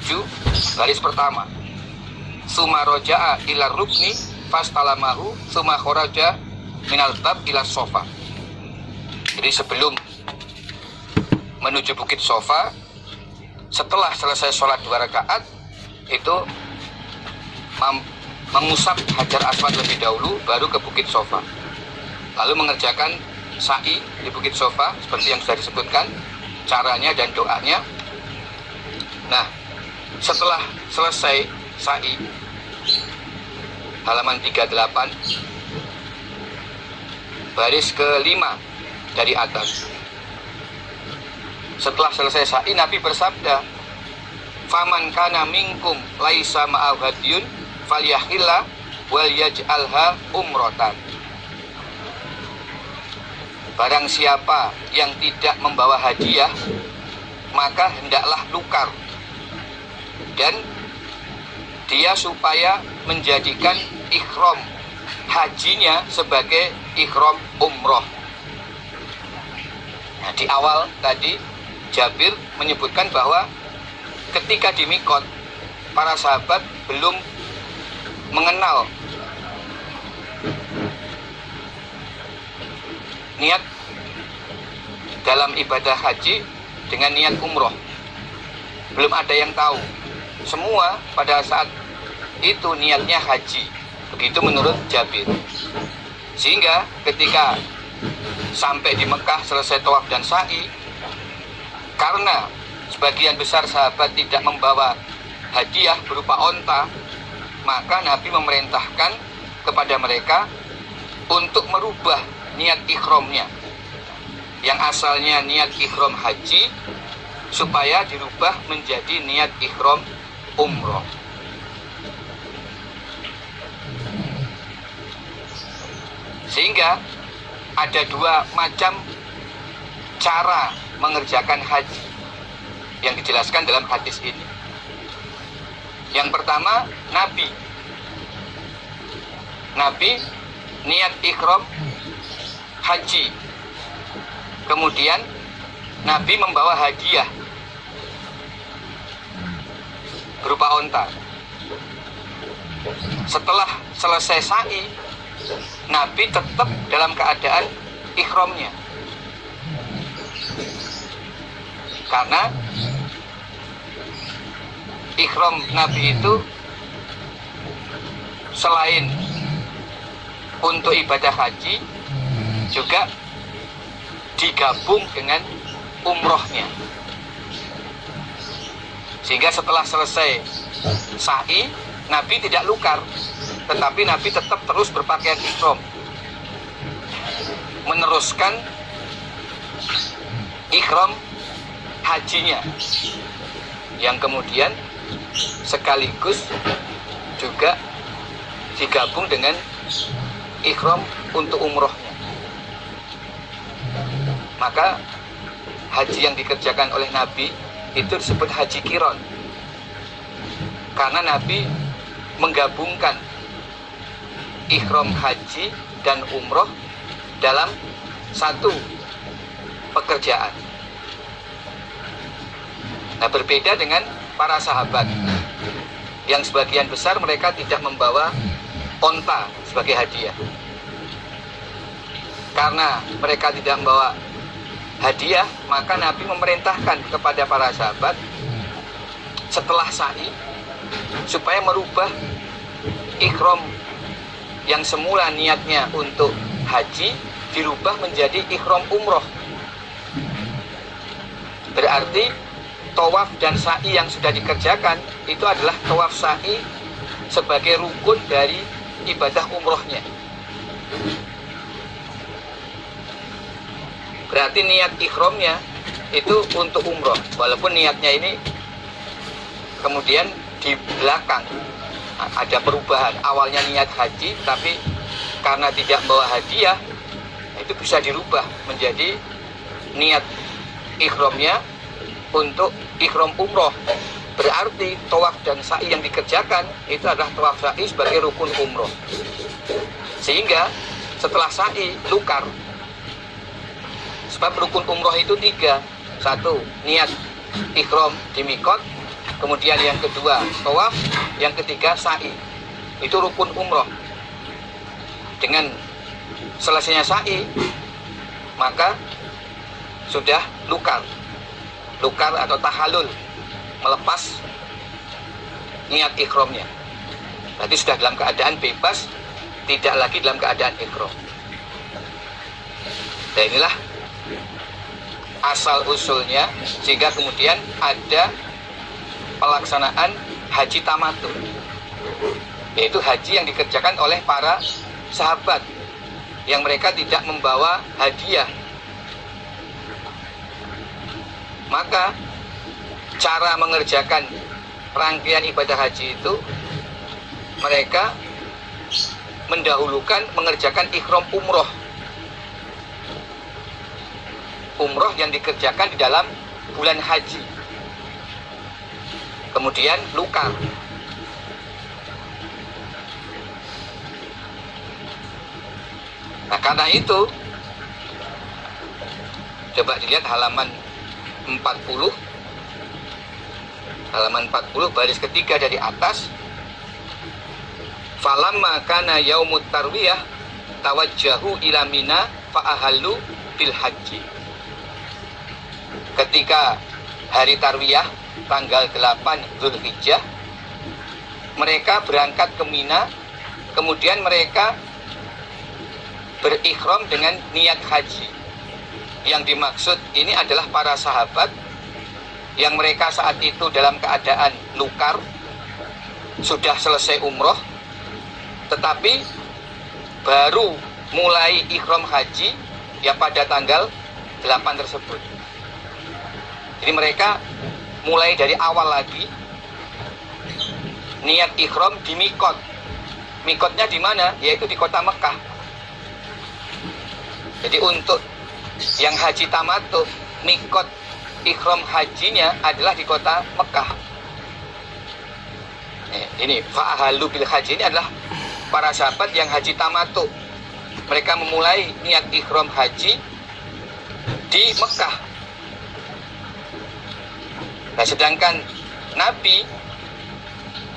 baris pertama. Summa roja'a ila rukni fastalamahu summa kharaja minal bab ila Safa. Jadi sebelum menuju Bukit Safa, setelah selesai sholat 2 rakaat itu mengusap Hajar Aswad lebih dahulu, baru ke Bukit Safa. Lalu mengerjakan sa'i di Bukit Safa seperti yang sudah disebutkan caranya dan doanya. Nah, setelah selesai sa'i, halaman 38 baris ke-5 dari atas. Setelah selesai sa'i, Nabi bersabda, "Faman kana minkum laisa ma'ahu hadiyun falyahilla wal yaj'alha umratan." Barang siapa yang tidak membawa hadiah, maka hendaklah nukar, dan dia supaya menjadikan ihram hajinya sebagai ihram umroh. Nah, di awal tadi Jabir menyebutkan bahwa ketika di Mikot, para sahabat belum mengenal niat dalam ibadah haji dengan niat umroh. Belum ada yang tahu. Semua pada saat itu niatnya haji. Begitu menurut Jabir. Sehingga ketika sampai di Mekah selesai tawaf dan sa'i, karena sebagian besar sahabat tidak membawa hadiah berupa onta, maka Nabi memerintahkan kepada mereka untuk merubah niat ihramnya, yang asalnya niat ihram haji, supaya dirubah menjadi niat ihram umroh. Sehingga ada 2 macam cara mengerjakan haji yang dijelaskan dalam hadis ini. Yang pertama, Nabi niat ihram haji, kemudian Nabi membawa hadiah berupa onta. Setelah selesai sa'i, Nabi tetap dalam keadaan ihramnya, karena ihram Nabi itu selain untuk ibadah haji juga digabung dengan umrohnya. Sehingga setelah selesai sa'i, Nabi tidak lukar, tetapi Nabi tetap terus berpakaian ihram, meneruskan ihram hajinya, yang kemudian sekaligus juga digabung dengan ihram untuk umrohnya. Maka haji yang dikerjakan oleh Nabi itu disebut haji qiron, karena Nabi menggabungkan ihram haji dan umroh dalam satu pekerjaan. Nah, berbeda dengan para sahabat yang sebagian besar mereka tidak membawa onta sebagai hadiah. Karena mereka tidak membawa hadiah, maka Nabi memerintahkan kepada para sahabat setelah sa'i supaya merubah ihram yang semula niatnya untuk haji dirubah menjadi ihram umroh. Berarti tawaf dan sa'i yang sudah dikerjakan itu adalah tawaf sa'i sebagai rukun dari ibadah umrohnya. berarti niat ikhramnya itu untuk umroh, walaupun niatnya ini kemudian di belakang ada perubahan. Awalnya niat haji, tapi karena tidak bawa hadiah, itu bisa dirubah menjadi niat ikhramnya untuk ikhram umroh. Berarti tawaf dan sa'i yang dikerjakan itu adalah tawaf sa'i sebagai rukun umroh. Sehingga setelah sa'i lukar. Sebab rukun umroh itu 3. 1, niat ikhram di mikot. Kemudian yang kedua tawaf, yang ketiga sa'i. Itu rukun umroh. Dengan selesainya sa'i, maka sudah lukar atau tahallul, melepas niat ikhramnya. Berarti sudah dalam keadaan bebas, tidak lagi dalam keadaan ikhram. Dan inilah asal usulnya, sehingga kemudian ada pelaksanaan haji tamattu, yaitu haji yang dikerjakan oleh para sahabat yang mereka tidak membawa hadiah. Maka cara mengerjakan rangkaian ibadah haji itu, mereka mendahulukan mengerjakan ikhram umroh. Umroh yang dikerjakan di dalam bulan haji. Kemudian lukar. Nah, karena itu coba dilihat halaman 40 baris ketiga dari atas. Falamma kana yaumut tarwiyah tawajjahu ila Mina fa'ahallu bil haji. Ketika hari tarwiyah tanggal 8 Zulhijjah, mereka berangkat ke Mina, kemudian mereka berikhram dengan niat haji. Yang dimaksud ini adalah para sahabat yang mereka saat itu dalam keadaan lukar, sudah selesai umroh, tetapi baru mulai ikhram haji ya pada tanggal 8 tersebut. Jadi mereka mulai dari awal lagi niat ikhram di mikot. Mikotnya di mana? Yaitu di kota Mekah. Jadi untuk yang haji tamattu, mikot ikhram hajinya adalah di kota Mekah. Ini fa'ahallu bil haji ini adalah para sahabat yang haji tamattu. Mereka memulai niat ikhram haji di Mekah. Nah, sedangkan Nabi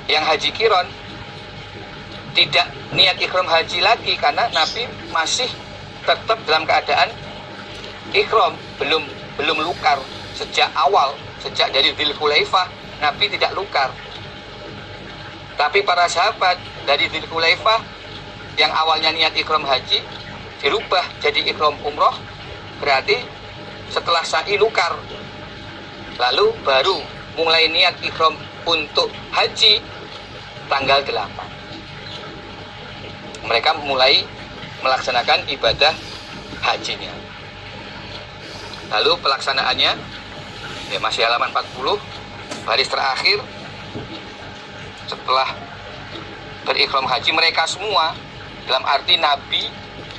yang haji kiron tidak niat ikhram haji lagi, karena Nabi masih tetap dalam keadaan ikhram, belum lukar sejak awal, sejak dari Dzul Hulaifah Nabi tidak lukar. Tapi para sahabat dari Dzul Hulaifah yang awalnya niat ikhram haji dirubah jadi ikhram umroh, berarti setelah sa'i lukar, lalu baru mulai niat ikhram untuk haji tanggal 8. Mereka mulai melaksanakan ibadah hajinya. Lalu pelaksanaannya ya masih halaman 40 baris terakhir. Setelah berikhram haji, mereka semua, dalam arti Nabi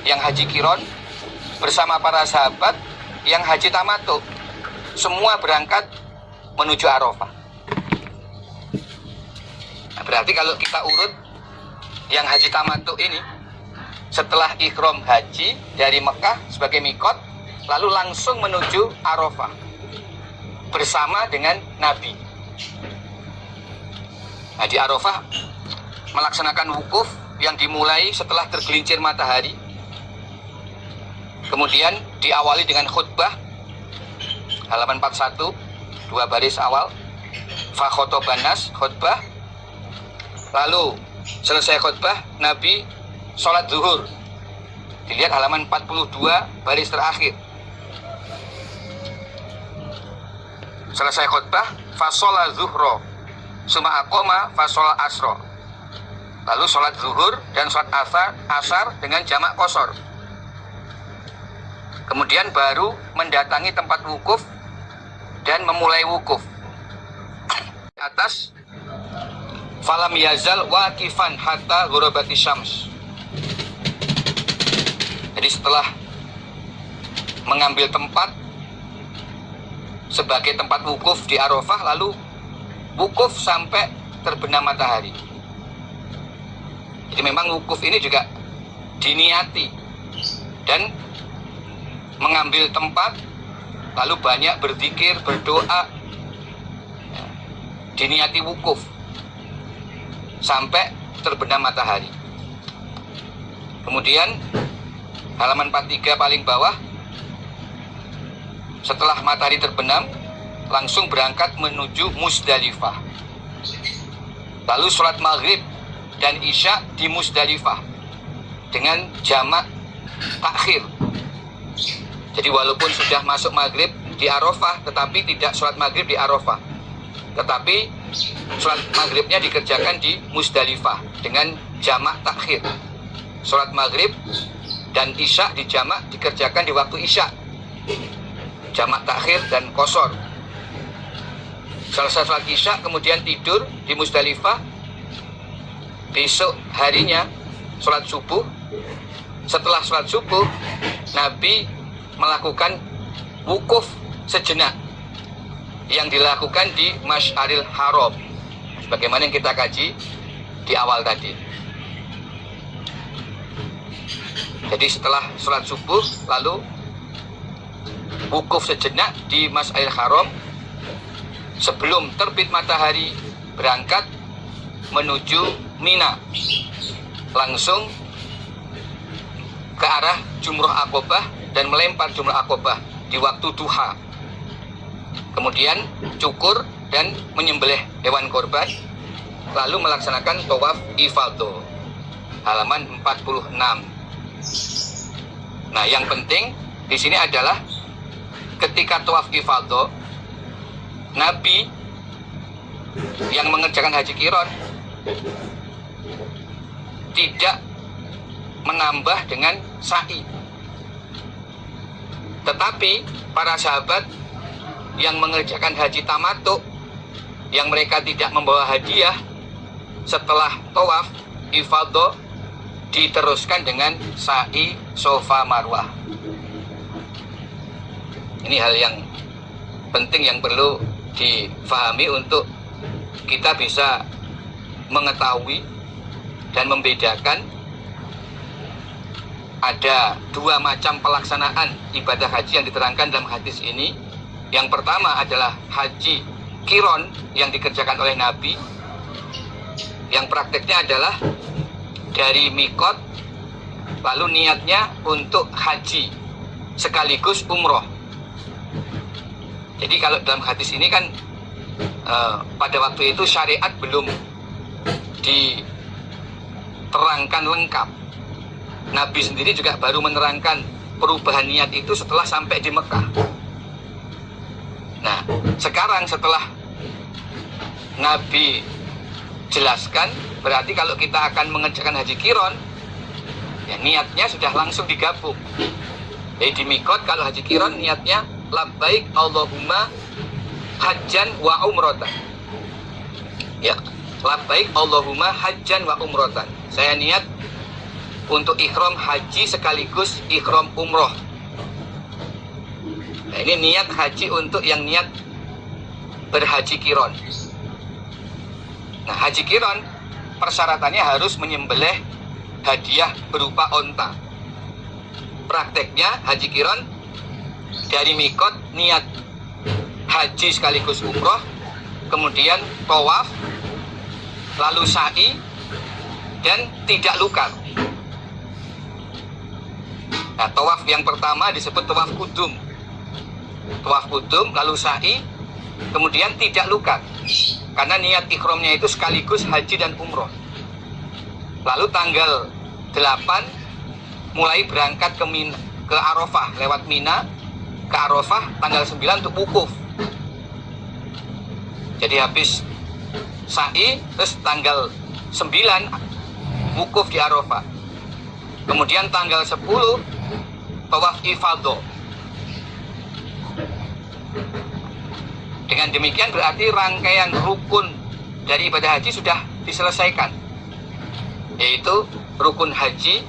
yang haji kiron bersama para sahabat yang haji tamattu, semua berangkat menuju Arafah. Nah, berarti kalau kita urut yang haji tamattu ini, setelah ikhram haji dari Mekah sebagai mikot, lalu langsung menuju Arafah bersama dengan Nabi. Nah, di Arafah melaksanakan wukuf yang dimulai setelah tergelincir matahari. Kemudian diawali dengan khutbah, halaman 41, 2 baris awal. Fa khotoban nas, khutbah. Lalu selesai khutbah, Nabi sholat zuhur. Dilihat halaman 42 baris terakhir. Selesai khutbah, fasola zuhro, suma aqoma fasola asro. Lalu sholat zuhur dan sholat asar dengan jamak qashar. Kemudian baru mendatangi tempat wukuf dan memulai wukuf. Atas, falam yazal waqifan hatta ghurabati syams. Jadi setelah mengambil tempat sebagai tempat wukuf di Arafah, lalu wukuf sampai terbenam matahari. Jadi memang wukuf ini juga diniati dan mengambil tempat, lalu banyak berzikir, berdoa, diniati wukuf sampai terbenam matahari. Kemudian halaman 43 paling bawah, setelah matahari terbenam langsung berangkat menuju Musdalifah, lalu sholat maghrib dan isya di Musdalifah dengan jamak takhir. Jadi walaupun sudah masuk maghrib di Arafah, tetapi tidak sholat maghrib di Arafah, tetapi sholat maghribnya dikerjakan di Musdalifah dengan jamak takhir. Sholat maghrib dan isya di jamak dikerjakan di waktu isya, jamak takhir dan qashar. Selesai sholat isya kemudian tidur di Musdalifah. Besok harinya sholat subuh. Setelah sholat subuh, Nabi melakukan wukuf sejenak yang dilakukan di Masy'aril Haram, sebagaimana yang kita kaji di awal tadi. Jadi setelah sholat subuh lalu wukuf sejenak di Masy'aril Haram sebelum terbit matahari, berangkat menuju Mina, langsung ke arah Jumrah Aqobah dan melempar Jumrah Aqobah di waktu duha. Kemudian cukur dan menyembelih hewan korban, lalu melaksanakan tawaf ifadah. Halaman 46. Nah, yang penting di sini adalah ketika tawaf ifadah, Nabi yang mengerjakan haji qiron tidak menambah dengan sa'i. Tetapi para sahabat yang mengerjakan haji tamattu, yang mereka tidak membawa hadiah, setelah tawaf ifadah diteruskan dengan sa'i Safa Marwah. Ini hal yang penting yang perlu difahami untuk kita bisa mengetahui dan membedakan ada dua macam pelaksanaan ibadah haji yang diterangkan dalam hadis ini. Yang pertama adalah haji qiron yang dikerjakan oleh Nabi, yang prakteknya adalah dari mikot lalu niatnya untuk haji sekaligus umroh. Jadi kalau dalam hadis ini kan pada waktu itu syariat belum diterangkan lengkap. Nabi sendiri juga baru menerangkan perubahan niat itu setelah sampai di Mekah. Nah, sekarang setelah Nabi jelaskan, berarti kalau kita akan mengerjakan haji qiron, ya niatnya sudah langsung digabung. Jadi di mikot kalau haji qiron niatnya labbaik Allahumma hajjan wa umrotan. Ya, labbaik Allahumma hajjan wa umrotan. Saya niat untuk ikhram haji sekaligus ikhram umroh. Nah, ini niat haji untuk yang niat berhaji qiron. Nah, haji qiron persyaratannya harus menyembelih hadiah berupa onta. Prakteknya haji qiron dari mikot niat haji sekaligus umroh, kemudian tawaf, lalu sa'i, dan tidak lukar. Nah, tawaf yang pertama disebut tawaf kudum. Tawaf kudum, lalu sa'i, kemudian tidak lukar. Karena niat ikhramnya itu sekaligus haji dan umroh. Lalu tanggal 8 mulai berangkat ke Arafah, lewat Mina ke Arafah, tanggal 9 untuk wukuf. Jadi habis sa'i, terus tanggal 9 wukuf di Arafah. Kemudian tanggal 10 tawaf ifadah. Dengan demikian berarti rangkaian rukun dari ibadah haji sudah diselesaikan, yaitu rukun haji,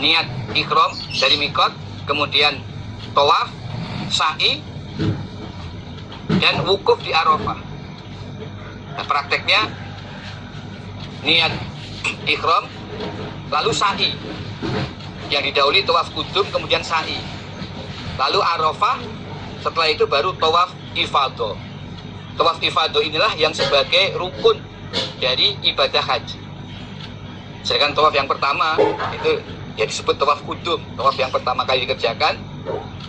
niat ihram dari mikot, kemudian tawaf, sa'i, dan wukuf di Arafah. Nah, prakteknya niat ihram, lalu sa'i, yang didahului tawaf kudum, kemudian sa'i, lalu Arafah, setelah itu baru tawaf ifadah. Tawaf ifadah inilah yang sebagai rukun dari ibadah haji. Sedangkan tawaf yang pertama itu ya disebut tawaf kudum, tawaf yang pertama kali dikerjakan,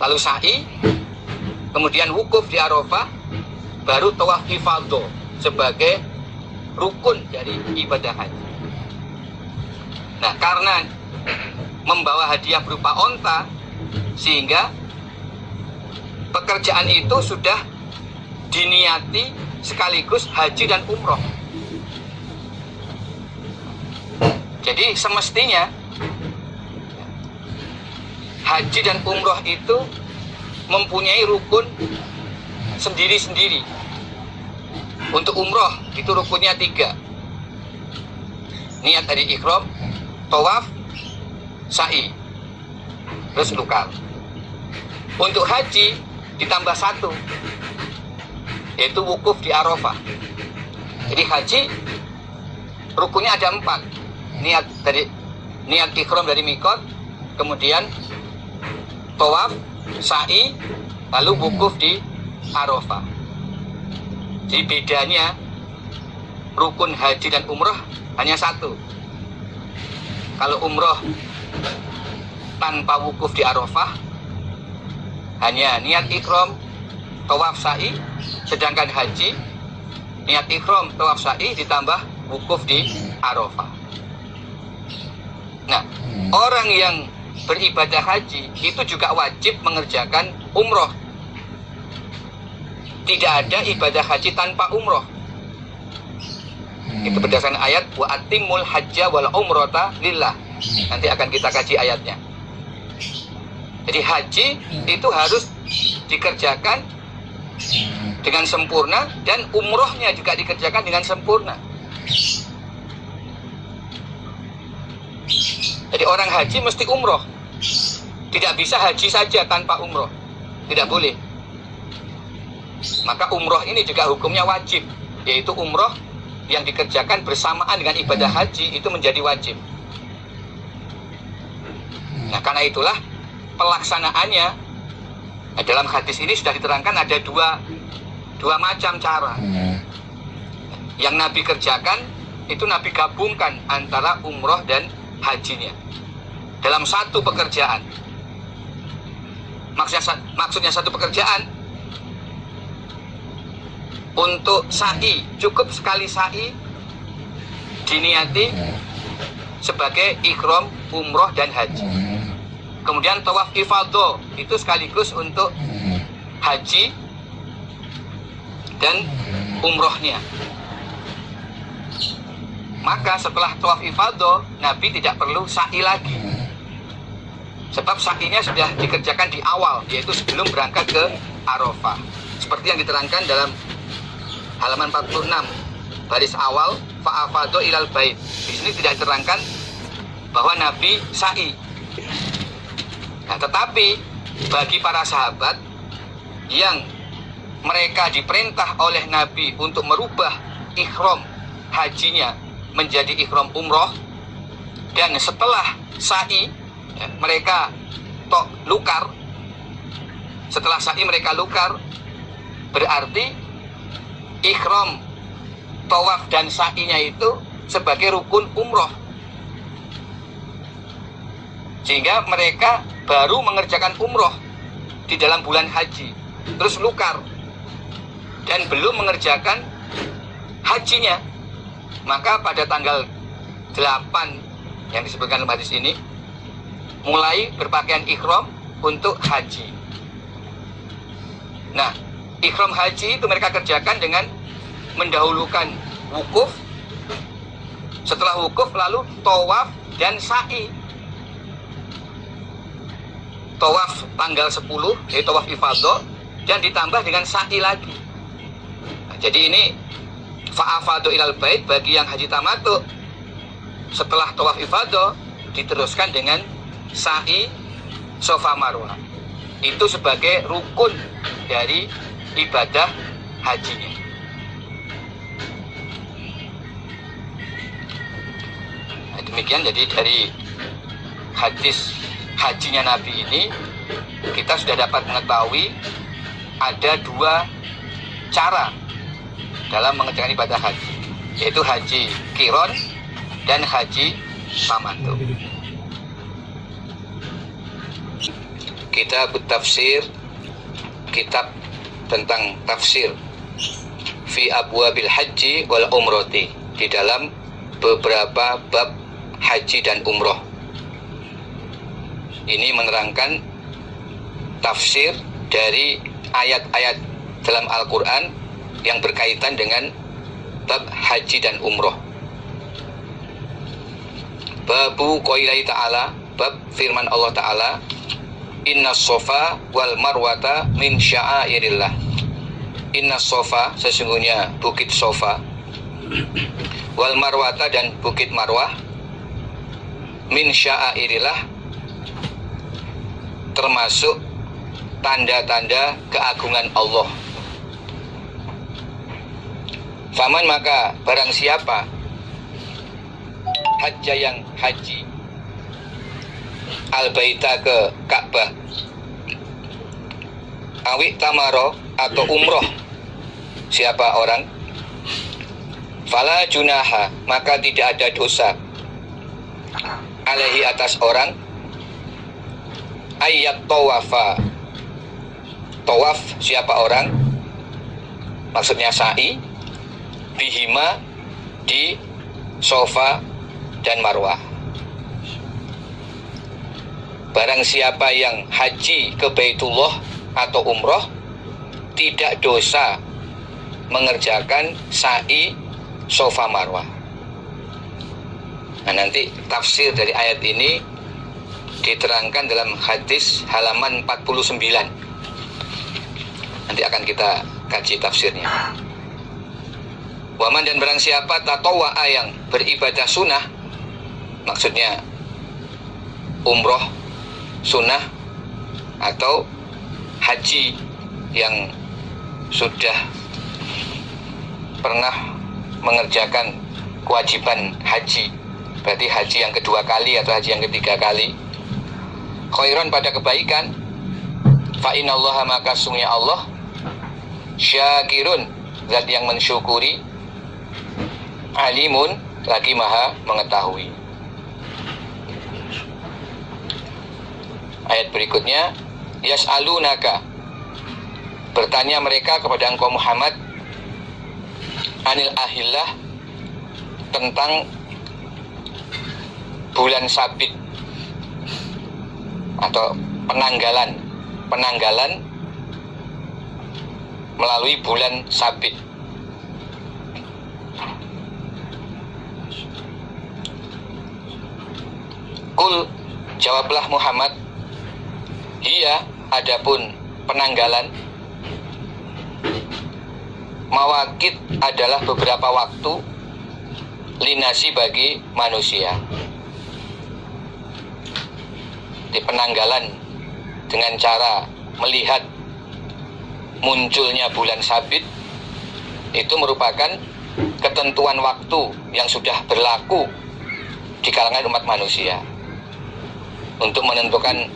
lalu sa'i, kemudian wukuf di Arafah, baru tawaf ifadah sebagai rukun dari ibadah haji. Nah, karena membawa hadiah berupa onta, sehingga pekerjaan itu sudah diniati sekaligus haji dan umroh. Jadi semestinya haji dan umroh itu mempunyai rukun sendiri-sendiri. Untuk umroh itu rukunnya 3. Niat dari ihram, tawaf, sa'i, terus lukar. Untuk haji ditambah 1, yaitu wukuf di Arafah. Jadi haji rukunnya ada 4. Niat ihram dari mikot, kemudian tawaf, sa'i, lalu wukuf di Arafah. Jadi bedanya rukun haji dan umroh hanya 1. Kalau umroh tanpa wukuf di Arafah hanya niat ihram, tawaf, sa'i, sedangkan haji niat ihram, tawaf, sa'i ditambah wukuf di Arafah. Nah, orang yang beribadah haji itu juga wajib mengerjakan umroh. Tidak ada ibadah haji tanpa umroh. Itu berdasarkan ayat wa atimul hajja wal umrata lillah. Nanti akan kita kaji ayatnya. Jadi haji itu harus dikerjakan dengan sempurna, dan umrohnya juga dikerjakan dengan sempurna. Jadi orang haji mesti umroh. Tidak bisa haji saja tanpa umroh. Tidak boleh. Maka umroh ini juga hukumnya wajib, yaitu umroh yang dikerjakan bersamaan dengan ibadah haji itu menjadi wajib. Nah, karena itulah pelaksanaannya, nah, dalam hadis ini sudah diterangkan ada dua macam cara. Yang Nabi kerjakan itu Nabi gabungkan antara umroh dan hajinya dalam satu pekerjaan. Maksudnya satu pekerjaan. Untuk sa'i, cukup sekali sa'i diniati sebagai ihram, umroh, dan haji. Kemudian tawaf ifadah itu sekaligus untuk haji dan umrohnya. Maka setelah tawaf ifadah, Nabi tidak perlu sa'i lagi, sebab sa'inya sudah dikerjakan di awal, yaitu sebelum berangkat ke Arafah. Seperti yang diterangkan dalam halaman 46 baris awal, fa'afadho ilal bait. Di sini tidak diterangkan bahwa Nabi sa'i. Nah, tetapi bagi para sahabat yang mereka diperintah oleh Nabi untuk merubah ihram hajinya menjadi ihram umroh, dan setelah sa'i mereka lukar, setelah sa'i mereka lukar, berarti ihram, tawaf, dan sa'inya itu sebagai rukun umroh, sehingga mereka baru mengerjakan umroh di dalam bulan haji, terus lukar dan belum mengerjakan hajinya. Maka pada tanggal 8 yang disebutkan dalam hadis ini mulai berpakaian ihram untuk haji. Nah, ihram haji itu mereka kerjakan dengan mendahulukan wukuf, setelah wukuf lalu tawaf dan sa'i. Tawaf tanggal 10 yaitu tawaf ifadah, dan ditambah dengan sa'i lagi. Jadi ini fa'afadu ilal bait bagi yang haji tamattu. Setelah tawaf ifadah diteruskan dengan sa'i Safa Marwah. Itu sebagai rukun dari ibadah hajinya. Nah, demikian jadi dari hadis hajinya Nabi ini kita sudah dapat mengetahui ada dua cara dalam mengerjakan ibadah haji, yaitu haji qiron dan haji tamattu. Kitab tafsir, kitab tentang tafsir fi abwabil haji wal umrati, di dalam beberapa bab haji dan umroh. Ini menerangkan tafsir dari ayat-ayat dalam Al-Quran yang berkaitan dengan bab haji dan umroh. Babu qoilai ta'ala, bab firman Allah Ta'ala, inna sofa wal marwata min sya'airillah. Inna sofa, sesungguhnya bukit Sofa, wal marwata, dan bukit Marwah, min sya'airillah, termasuk tanda-tanda keagungan Allah. Faman, maka barang siapa hajja, yang haji, al-baita, ke Ka'bah, awik tamaro, atau umroh, siapa orang, fala junaha, maka tidak ada dosa, alaihi, atas orang, ayat tawafa, tawaf siapa orang, maksudnya sa'i, bihima, di Sofa dan Marwah. Barang siapa yang haji ke Baitullah atau umroh, tidak dosa mengerjakan sa'i Sofa Marwah. Nah, nanti tafsir dari ayat ini diterangkan dalam hadis halaman 49. Nanti akan kita kaji tafsirnya. Waman, dan barang siapa tatawwa'a, yang beribadah sunnah, maksudnya umroh sunnah atau haji yang sudah pernah mengerjakan kewajiban haji, berarti haji yang kedua kali atau haji yang ketiga kali, khairan, pada kebaikan, fa innallaha, maka sungguhnya Allah, syakirun, zat yang mensyukuri, alimun, lagi maha mengetahui. Ayat berikutnya, yas'alunaka, bertanya mereka kepada engkau Muhammad, anil ahillah, tentang bulan sabit atau penanggalan melalui bulan sabit. Kul, jawablah Muhammad, hiya, adapun penanggalan, mawakit, adalah beberapa waktu, linasi, bagi manusia. Di penanggalan dengan cara melihat munculnya bulan sabit itu merupakan ketentuan waktu yang sudah berlaku di kalangan umat manusia untuk menentukan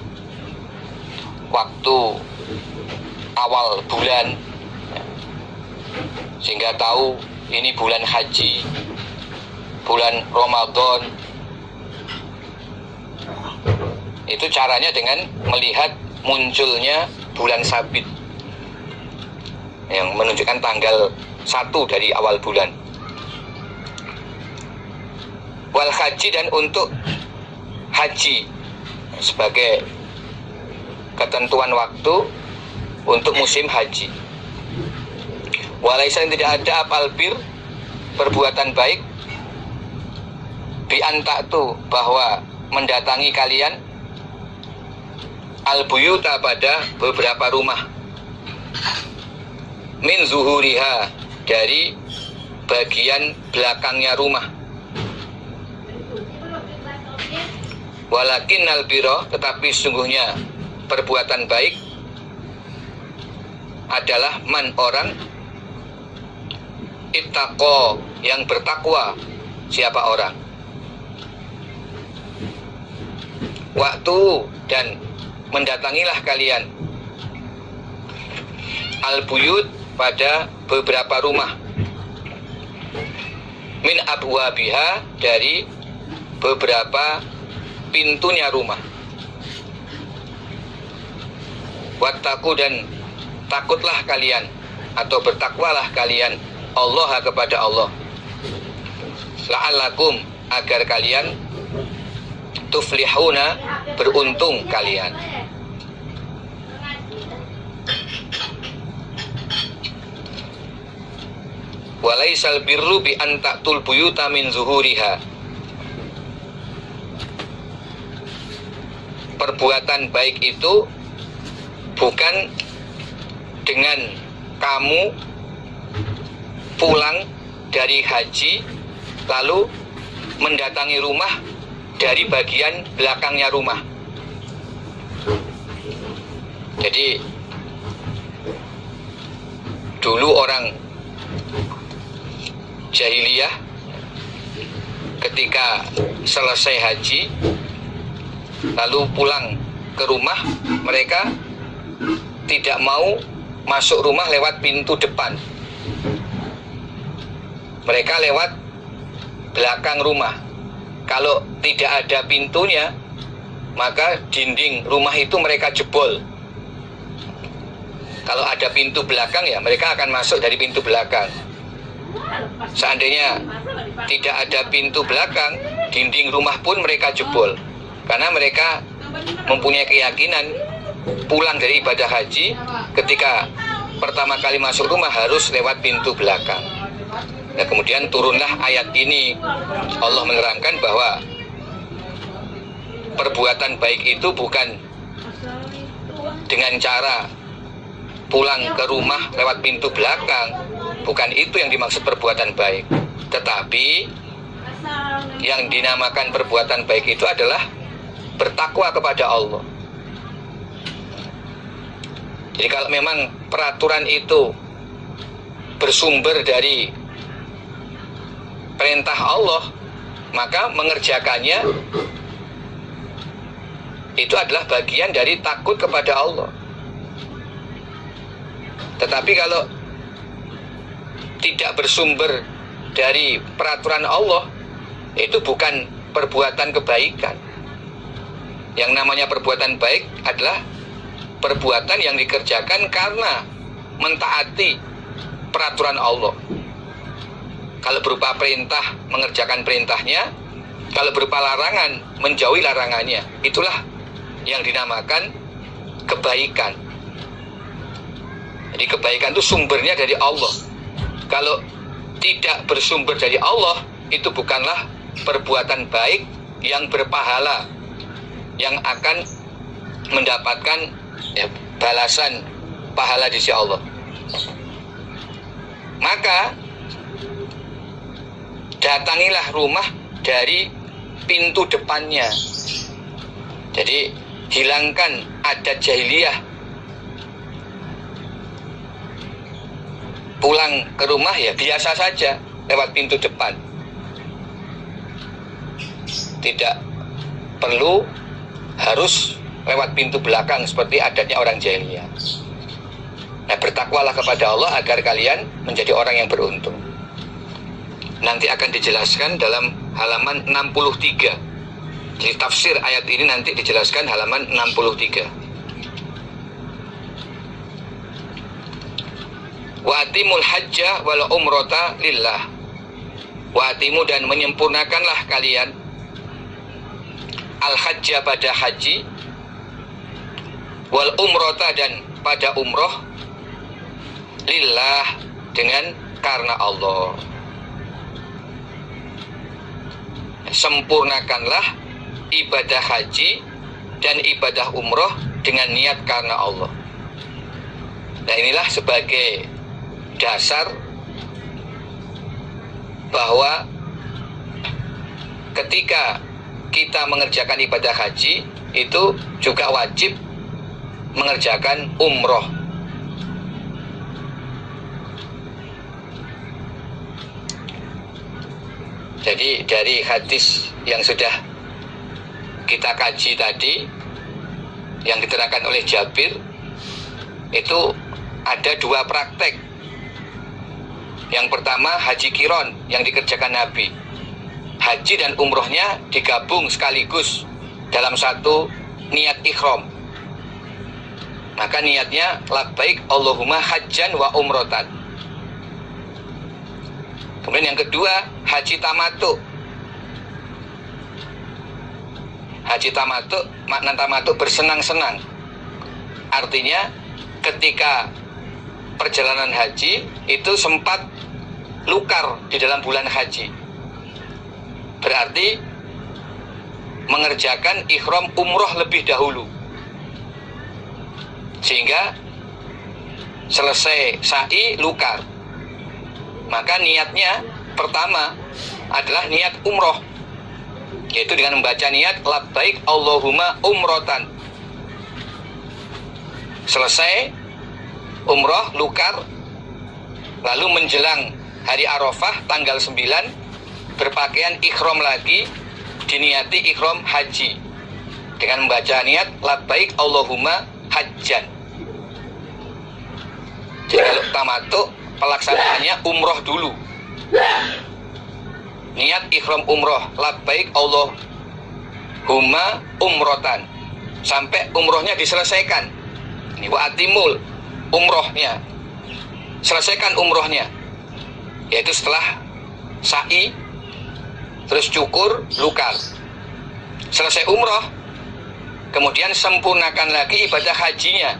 waktu awal bulan, sehingga tahu ini bulan haji, bulan Ramadan. Itu caranya dengan melihat munculnya bulan sabit yang menunjukkan tanggal 1 dari awal bulan. Wal haji, dan untuk haji sebagai ketentuan waktu untuk musim haji. Walaisa, tidak ada apal bir, perbuatan baik, bi antaktu, bahwa mendatangi kalian, al buyuta, pada beberapa rumah, min zuhuriha, dari bagian belakangnya rumah. Walakinnal birra, tetapi sungguhnya perbuatan baik adalah man orang ittaqo, yang bertakwa. Siapa orang? Waktu dan mendatangilah kalian al-buyut, pada beberapa rumah, min abwabiha, dari beberapa pintunya rumah. Wattaqu, dan takutlah kalian atau bertakwalah kalian Allah, kepada Allah. La'allakum, agar kalian tuflihuna, beruntung kalian. Walaisal birru bi an ta'tul buyuta min zuhuriha. Perbuatan baik itu bukan dengan kamu pulang dari haji lalu mendatangi rumah dari bagian belakangnya rumah. Jadi dulu orang jahiliyah ketika selesai haji lalu pulang ke rumah, mereka tidak mau masuk rumah lewat pintu depan. Mereka lewat belakang rumah. Kalau tidak ada pintunya, maka dinding rumah itu mereka jebol. Kalau ada pintu belakang, ya mereka akan masuk dari pintu belakang. Seandainya tidak ada pintu belakang, dinding rumah pun mereka jebol. Karena mereka mempunyai keyakinan pulang dari ibadah haji, ketika pertama kali masuk rumah harus lewat pintu belakang. Nah, kemudian turunlah ayat ini. Allah menerangkan bahwa perbuatan baik itu bukan dengan cara pulang ke rumah lewat pintu belakang. Bukan itu yang dimaksud perbuatan baik. Tetapi yang dinamakan perbuatan baik itu adalah bertakwa kepada Allah. Jadi kalau memang peraturan itu bersumber dari perintah Allah, maka mengerjakannya itu adalah bagian dari takut kepada Allah. Tetapi kalau tidak bersumber dari peraturan Allah, itu bukan perbuatan kebaikan. Yang namanya perbuatan baik adalah perbuatan yang dikerjakan karena mentaati peraturan Allah. Kalau berupa perintah, mengerjakan perintahnya. Kalau berupa larangan, menjauhi larangannya. Itulah yang dinamakan kebaikan. Jadi kebaikan itu sumbernya dari Allah. Kalau tidak bersumber dari Allah, itu bukanlah perbuatan baik yang berpahala, yang akan mendapatkan balasan pahala di sisi Allah. Maka datangilah rumah dari pintu depannya. Jadi hilangkan adat jahiliyah. Pulang ke rumah ya biasa saja lewat pintu depan. Tidak perlu harus lewat pintu belakang seperti adatnya orang jahiliyah. Nah, bertakwalah kepada Allah agar kalian menjadi orang yang beruntung. Nanti akan dijelaskan dalam halaman 63. Jadi tafsir ayat ini nanti dijelaskan halaman 63. Wa atimul hajja wal umrata lillah. Wa atimu, dan menyempurnakanlah kalian al hajja, pada haji, wal umrata, dan pada umroh, lillah, dengan karena Allah. Sempurnakanlah ibadah haji dan ibadah umroh dengan niat karena Allah. Nah, inilah sebagai dasar bahwa ketika kita mengerjakan ibadah haji itu juga wajib mengerjakan umroh. Jadi dari hadis yang sudah kita kaji tadi, yang diterangkan oleh Jabir, itu ada dua praktek. Yang pertama haji kiron yang dikerjakan Nabi. Haji dan umrohnya digabung sekaligus dalam satu niat ikhram. Maka niatnya labbaik Allahumma hajjan wa umrotan. Kemudian yang kedua haji tamattu. Haji tamattu, makna tamattu bersenang-senang. Artinya ketika perjalanan haji itu sempat lukar di dalam bulan haji, berarti mengerjakan ikhram umroh lebih dahulu, sehingga selesai sa'i lukar. Maka niatnya pertama adalah niat umroh, yaitu dengan membaca niat labbaik Allahumma umrotan. Selesai umroh lukar, lalu menjelang hari Arafah tanggal 9 berpakaian ikhram lagi, diniati ikhram haji dengan membaca niat labbaik Allahumma hajjan. Jadi kalau tamattu pelaksanaannya umroh dulu, niat ikhram umroh labbaik Allahumma umrotan sampai umrohnya diselesaikan. Ini wa atimul umrohnya, selesaikan umrohnya, yaitu setelah sa'i terus cukur lukar, selesai umroh, kemudian sempurnakan lagi ibadah hajinya.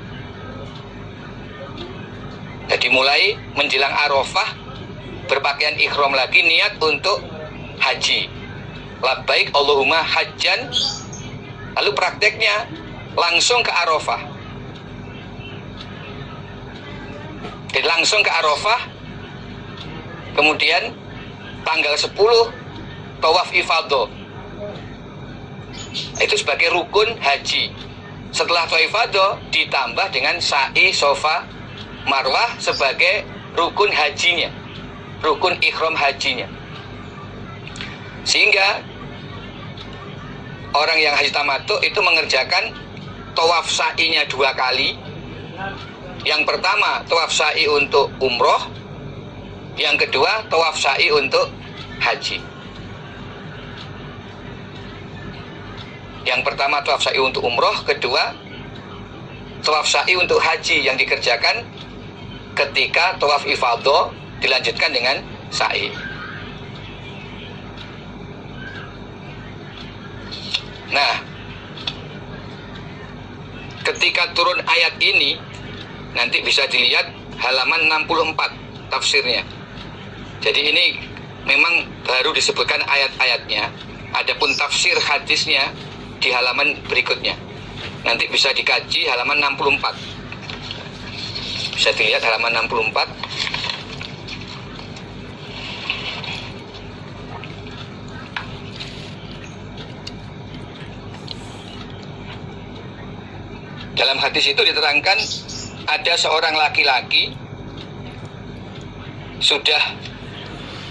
Jadi mulai menjelang Arafah berpakaian ikhram lagi, niat untuk haji labbaik Allahumma hajjan, lalu prakteknya langsung ke Arafah. Jadi langsung ke Arafah, kemudian tanggal 10 tawaf ifadah, itu sebagai rukun haji. Setelah tawaf ifadah ditambah dengan sa'i sofa marwah sebagai rukun hajinya, rukun ikhram hajinya. Sehingga orang yang haji tamattu itu mengerjakan tawaf sa'inya 2 kali. Yang pertama tawaf sa'i untuk umroh, yang kedua tawaf sa'i untuk haji. Yang pertama tawaf sa'i untuk umroh, kedua tawaf sa'i untuk haji yang dikerjakan ketika tawaf ifadah dilanjutkan dengan sa'i. Nah, ketika turun ayat ini nanti bisa dilihat halaman 64 tafsirnya. Jadi ini memang baru disebutkan ayat-ayatnya, adapun tafsir hadisnya di halaman berikutnya. Nanti bisa dikaji halaman 64. Bisa dilihat halaman 64. Dalam hadis itu diterangkan ada seorang laki-laki sudah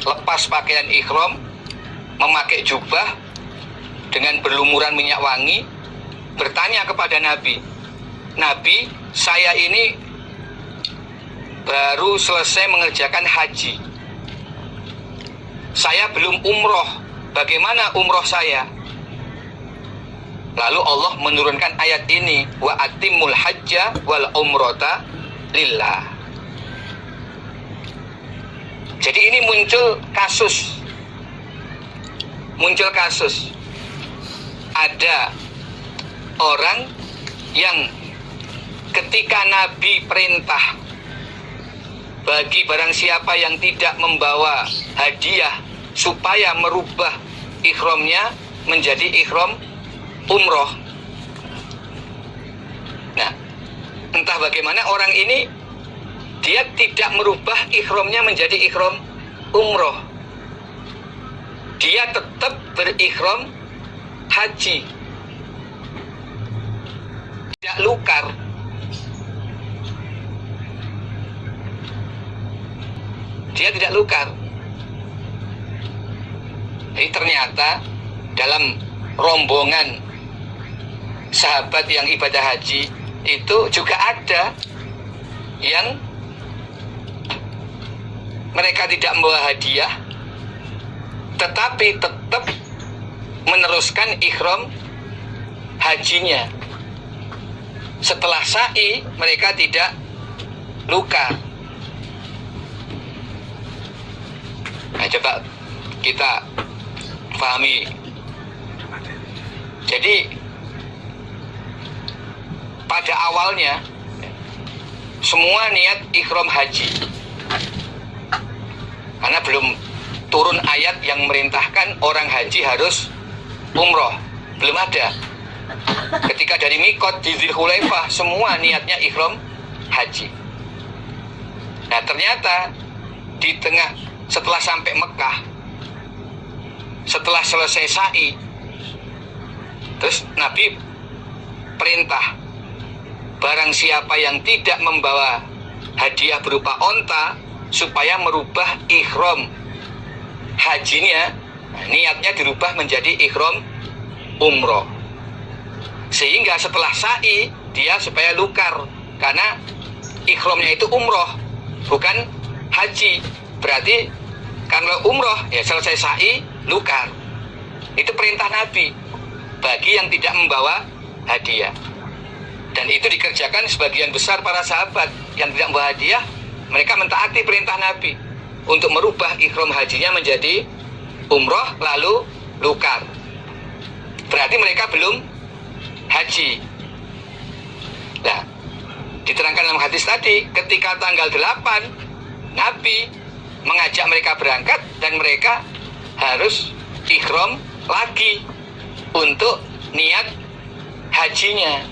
lepas pakaian ikhram, memakai jubah dengan berlumuran minyak wangi, bertanya kepada Nabi, "Nabi, saya ini baru selesai mengerjakan haji. Saya belum umroh. Bagaimana umroh saya?" Lalu Allah menurunkan ayat ini, wa atimul hajja wal umrota lillah. Jadi ini muncul kasus. Ada orang yang ketika Nabi perintah bagi barang siapa yang tidak membawa hadiah supaya merubah ikhramnya menjadi ikhram umroh. Nah, entah bagaimana orang ini dia tidak merubah ikhramnya menjadi ikhram umroh. dia tetap berikhram haji, tidak lukar. Dia tidak lukar. Jadi ternyata dalam rombongan sahabat yang ibadah haji itu juga ada yang mereka tidak membawa hadiah, tetapi tetap meneruskan ikhram hajinya. Setelah sa'i mereka tidak lukar. Nah, coba kita pahami. Jadi pada awalnya semua niat ikhram haji, karena belum turun ayat yang merintahkan orang haji harus umroh, belum ada. Ketika dari Mikot di Dzulhulaifah semua niatnya ikhram haji. Nah ternyata di tengah, setelah sampai Mekah, setelah selesai sa'i, terus Nabi perintah barang siapa yang tidak membawa hadiah berupa onta supaya merubah ikhram hajinya, niatnya dirubah menjadi ikhram umroh. Sehingga setelah sa'i dia supaya lukar, karena ikhramnya itu umroh bukan haji. Berarti kalau umroh ya selesai sa'i lukar. Itu perintah Nabi bagi yang tidak membawa hadiah. Dan itu dikerjakan sebagian besar para sahabat yang tidak membawa hadiah. Mereka mentaati perintah Nabi untuk merubah ikhram hajinya menjadi umroh lalu lukar. Berarti mereka belum haji. Nah, diterangkan dalam hadis tadi, ketika tanggal 8 Nabi mengajak mereka berangkat dan mereka harus ikhram lagi untuk niat hajinya.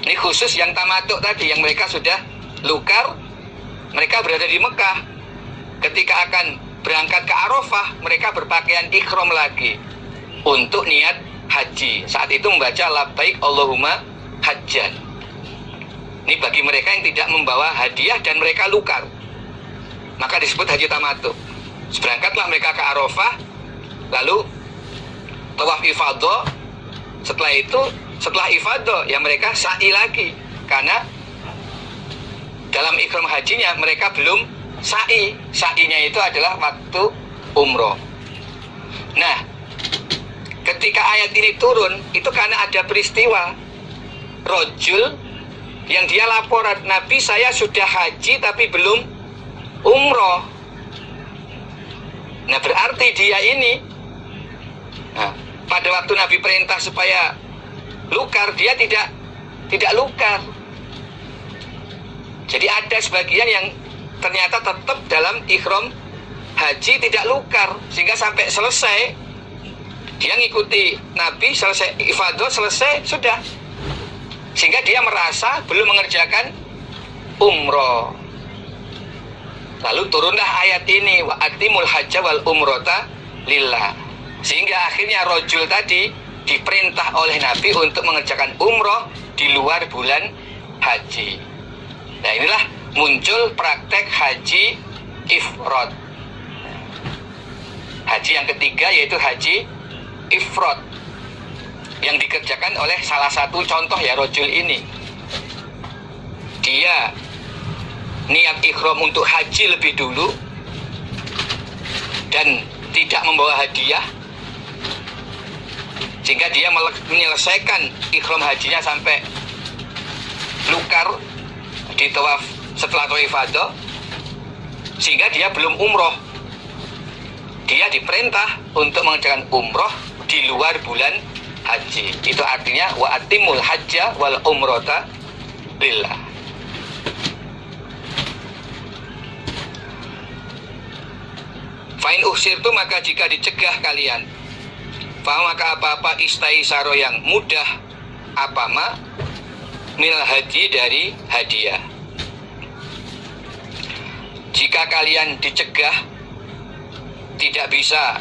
Ini khusus yang tamatuk tadi, yang mereka sudah lukar, mereka berada di Mekah. Ketika akan berangkat ke Arafah, mereka berpakaian ikhram lagi untuk niat haji. Saat itu membaca labbaik Allahumma hajjan. Ini bagi mereka yang tidak membawa hadiah dan mereka lukar, maka disebut haji tamatuk. Berangkatlah mereka ke Arafah, lalu tawaf ifadah. Setelah itu, setelah ifadah ya mereka sa'i lagi, karena dalam ikhram hajinya mereka belum sa'i. Sa'inya itu adalah waktu umroh. Nah, ketika ayat ini turun, itu karena ada peristiwa rojul yang dia laporan, Nabi saya sudah haji tapi belum umroh. Nah berarti dia ini, nah, pada waktu Nabi perintah supaya lukar, dia tidak lukar. Jadi ada sebagian yang ternyata tetap dalam ikhram haji tidak lukar, sehingga sampai selesai dia ngikuti Nabi, selesai ifadah, selesai, sudah. Sehingga dia merasa belum mengerjakan umroh. Lalu turunlah ayat ini, wa atimul hajja wal umrota lillah. Sehingga akhirnya rojul tadi diperintah oleh Nabi untuk mengerjakan umroh di luar bulan haji. Nah inilah muncul praktek haji ifrad. Haji yang ketiga yaitu haji ifrad, yang dikerjakan oleh salah satu contoh ya rojul ini. Dia niat ikhram untuk haji lebih dulu dan tidak membawa hadiah, sehingga dia menyelesaikan ikhram hajinya sampai lukar di tawaf setelah tawaf ifadah, sehingga dia belum umroh. Dia diperintah untuk mengerjakan umroh di luar bulan haji. Itu artinya wa atimul hajja wal umrota lillah. Fa'in uhsirtu, maka jika dicegah kalian, maka apa-apa istaisaro yang mudah, apa ma minal hadi, dari hadiah. Jika kalian dicegah tidak bisa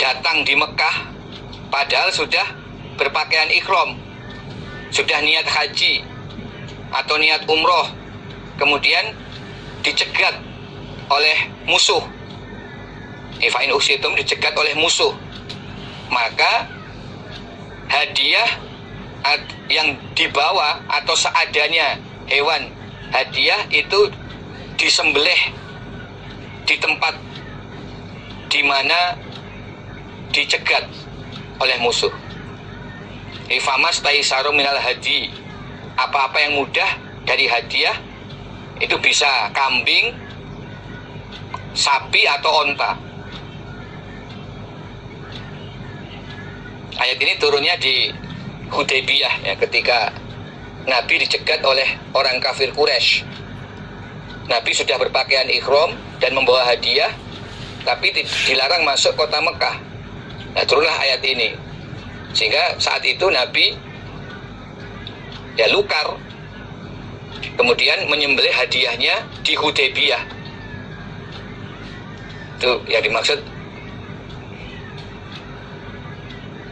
datang di Mekah padahal sudah berpakaian ihram, sudah niat haji atau niat umroh, kemudian dicegat oleh musuh. Fa in uhsirtum, dicegat oleh musuh, maka hadiah yang dibawa atau seadanya hewan hadiah itu disembelih di tempat di mana dicegat oleh musuh. Famas taisaru minal hadi, apa-apa yang mudah dari hadiah itu bisa kambing, sapi atau onta. Ayat ini turunnya di Hudaybiyah ya, ketika Nabi dicegat oleh orang kafir Quraisy. Nabi sudah berpakaian ihram dan membawa hadiah, tapi dilarang masuk kota Mekah. Nah, turunlah ayat ini, sehingga saat itu Nabi ya lukar, kemudian menyembelih hadiahnya di Hudaybiyah. Itu yang dimaksud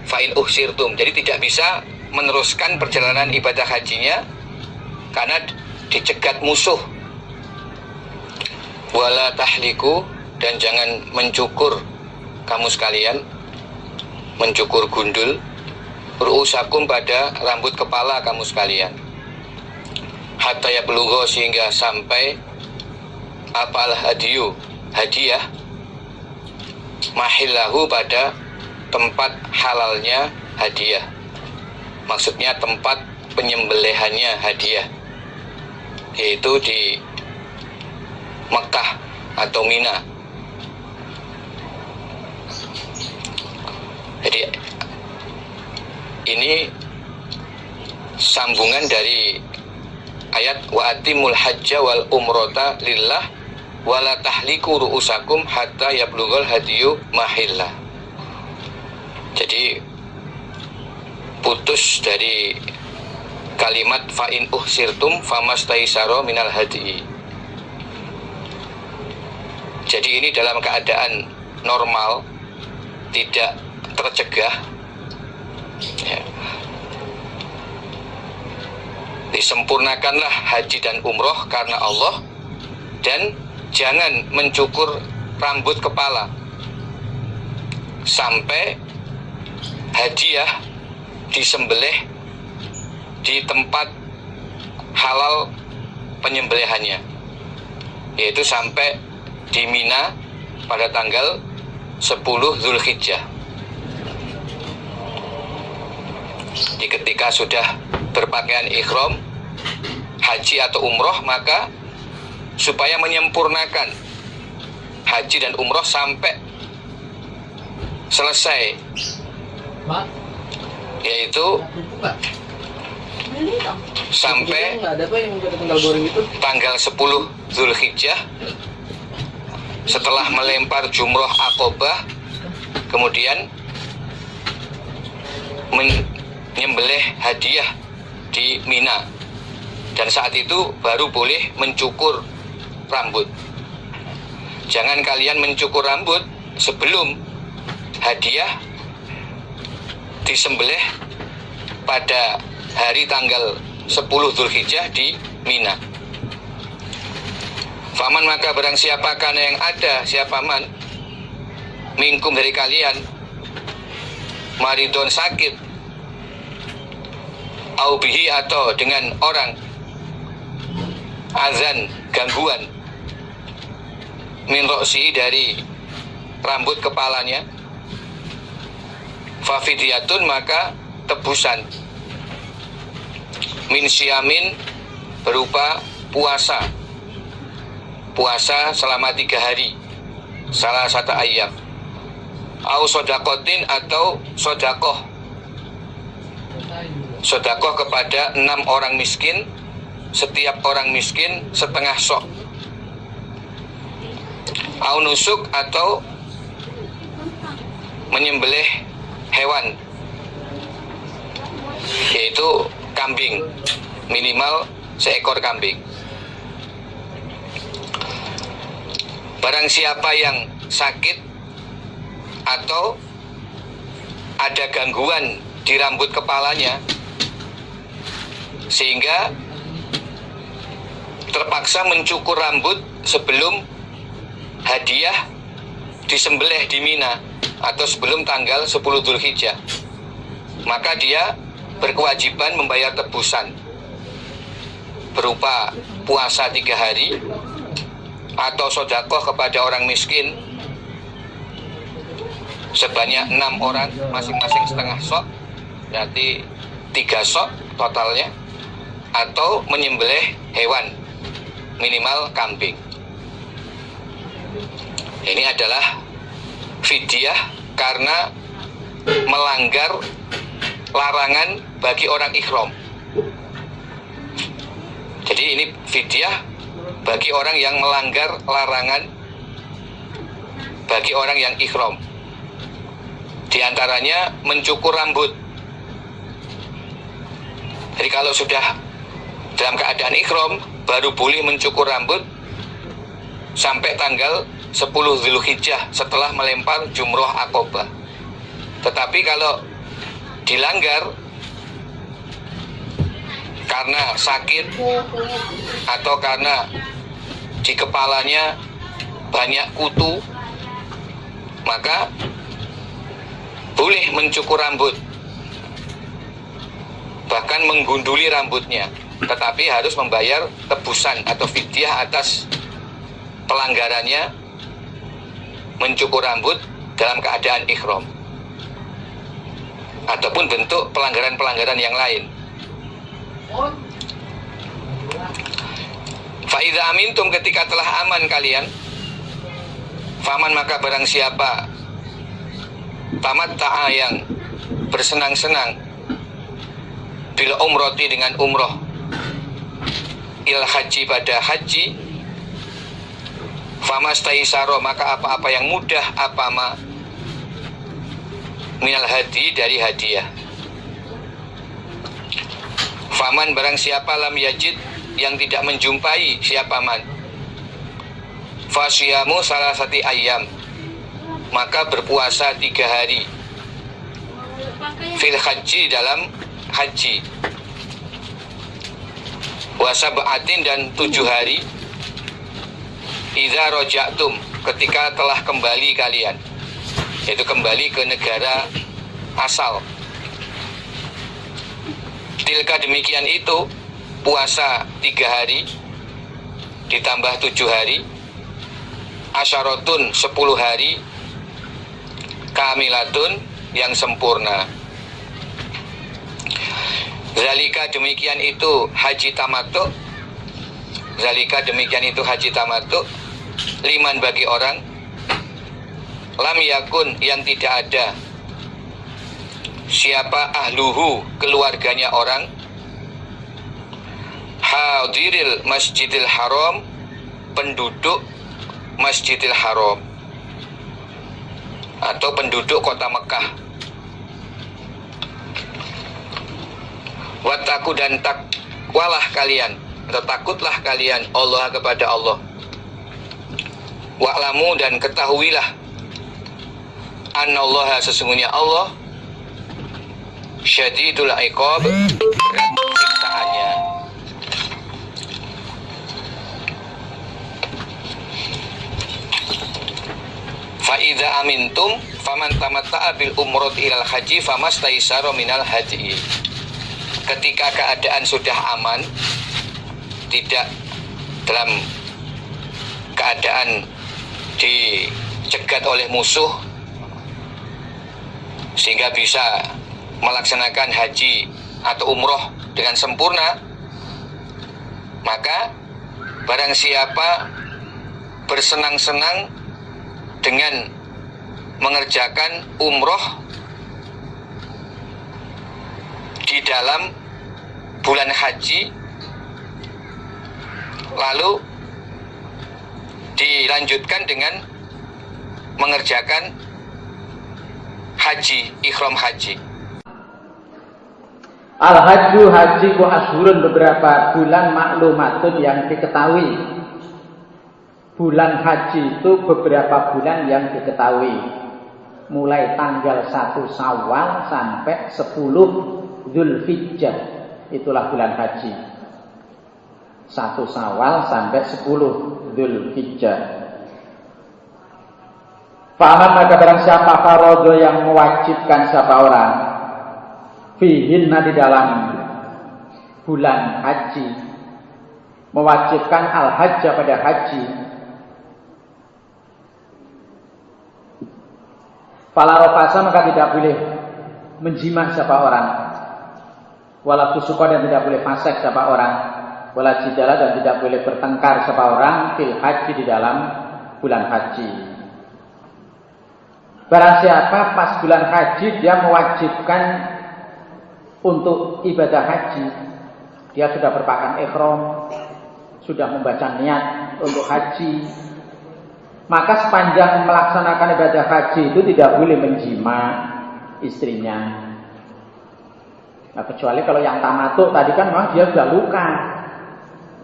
fa'in uhsirtum. Jadi tidak bisa meneruskan perjalanan ibadah hajinya karena dicegat musuh. Wala tahliku, dan jangan mencukur kamu sekalian, mencukur gundul, ru'usakum, pada rambut kepala kamu sekalian, hatta yablugha, sehingga sampai apal hadiyu, hadiah, mahillahu, pada tempat halalnya hadiah, maksudnya tempat penyembelihannya hadiah, yaitu di Mekah atau Mina. Jadi ini sambungan dari ayat wa atimul hajja wal umrata lillah wala tahliku ru'usakum hatta yablughal hadiyu mahillah. Jadi putus dari kalimat fa'in uhsirtum famastaisaro minal hadi. Jadi ini dalam keadaan normal, tidak tercegah ya. Disempurnakanlah haji dan umroh karena Allah, dan jangan mencukur rambut kepala sampai hadiah disembelih di tempat halal penyembelihannya, yaitu sampai di Mina pada tanggal 10 Zulhijjah. Di ketika sudah berpakaian ihram haji atau umroh, maka supaya menyempurnakan haji dan umroh sampai selesai, yaitu sampai tanggal 10 Zulhijjah, setelah melempar jumroh Aqobah, kemudian menyembelih hadiah di Mina, dan saat itu baru boleh mencukur rambut. Jangan kalian mencukur rambut sebelum hadiah disembelih pada hari tanggal 10 Zulhijjah di Mina. Faman, maka barang siapakah yang ada, siapa man minkum dari kalian, maridon, sakit, au bihi, atau dengan orang, azan, gangguan, min roksi, dari rambut kepalanya, fafidiyatun, maka tebusan, min syamin, berupa puasa selama 3 hari, salah satu ayam, au sodakotin, atau sodakoh kepada 6 orang miskin, setiap orang miskin setengah sok, au nusuk, atau menyembelih hewan, yaitu kambing, minimal seekor kambing. Barang siapa yang sakit atau ada gangguan di rambut kepalanya sehingga terpaksa mencukur rambut sebelum hadiah disembelih di Mina atau sebelum tanggal 10 Dzulhijjah, maka dia berkewajiban membayar tebusan berupa puasa 3 hari atau sedekah kepada orang miskin sebanyak 6 orang, masing-masing setengah sok, berarti 3 sok totalnya, atau menyembelih hewan minimal kambing. Ini adalah fidyah karena melanggar larangan bagi orang ihram. Jadi ini fidyah bagi orang yang melanggar larangan bagi orang yang ihram. Di antaranya mencukur rambut. Jadi kalau sudah dalam keadaan ihram baru boleh mencukur rambut sampai tanggal 10 Dzulhijjah setelah melempar jumroh Aqobah. Tetapi kalau dilanggar karena sakit atau karena di kepalanya banyak kutu, maka boleh mencukur rambut, bahkan menggunduli rambutnya, tetapi harus membayar tebusan atau fidyah atas pelanggarannya mencukur rambut dalam keadaan ihram ataupun bentuk pelanggaran-pelanggaran yang lain. Fa'idha amintum, ketika telah aman kalian, faman maka barang siapa tamatta'a yang bersenang-senang bil umroti dengan umroh il haji pada haji, famastaisaro maka apa-apa yang mudah apama minal hadi dari hadiah. Faman barang siapa lam yajid yang tidak menjumpai siapa man, fasyamu salasati ayyam maka berpuasa 3 hari fil haji dalam haji, wasab'atin dan 7 hari idza raja'tum ketika telah kembali kalian, yaitu kembali ke negara asal. Tilka demikian itu puasa 3 hari ditambah 7 hari, asyaratun 10 hari, kamilatun yang sempurna. Zalika demikian itu haji tamattu, zalika demikian itu haji tamattu, liman bagi orang lam yakun yang tidak ada siapa ahluhu keluarganya orang, hadiril masjidil haram penduduk masjidil haram atau penduduk kota Mekah. Wattaku dan takwalah kalian atau takutlah kalian Allah kepada Allah. Wa'lamu dan ketahuilah annallaha sesungguhnya Allah syadidul iqab berat siksaannya. Fa'idha amintum faman tamatta'a bil umrati ilal haji famastaisara minal hadi. Ketika keadaan sudah aman, tidak dalam keadaan dicegat oleh musuh sehingga bisa melaksanakan haji atau umroh dengan sempurna, maka barang siapa bersenang-senang dengan mengerjakan umroh di dalam bulan haji lalu dilanjutkan dengan mengerjakan haji, ihram haji. Al-hajju haji ku ashurun beberapa bulan maklumatun yang diketahui. Bulan haji itu beberapa bulan yang diketahui. mulai tanggal 1 Syawal sampai 10 Dzulhijjah. Itulah bulan haji. 1 Syawal sampai 10 Dzulhijjah. Faman maka barang siapa farodo yang mewajibkan siapa orang fihinna di dalam bulan haji, mewajibkan al-hajj pada haji, fala rafasa maka tidak boleh menjima siapa orang, wala fusuqa dan tidak boleh fasik siapa orang, wala jidala dan tidak boleh bertengkar siapa orang fil haji di dalam bulan haji. Barang siapa pas bulan haji dia mewajibkan untuk ibadah haji, dia sudah berpakaian ihram, sudah membaca niat untuk haji, maka sepanjang melaksanakan ibadah haji itu tidak boleh menjima istrinya. Nah, kecuali kalau yang tamatuk tadi kan memang dia sudah luka,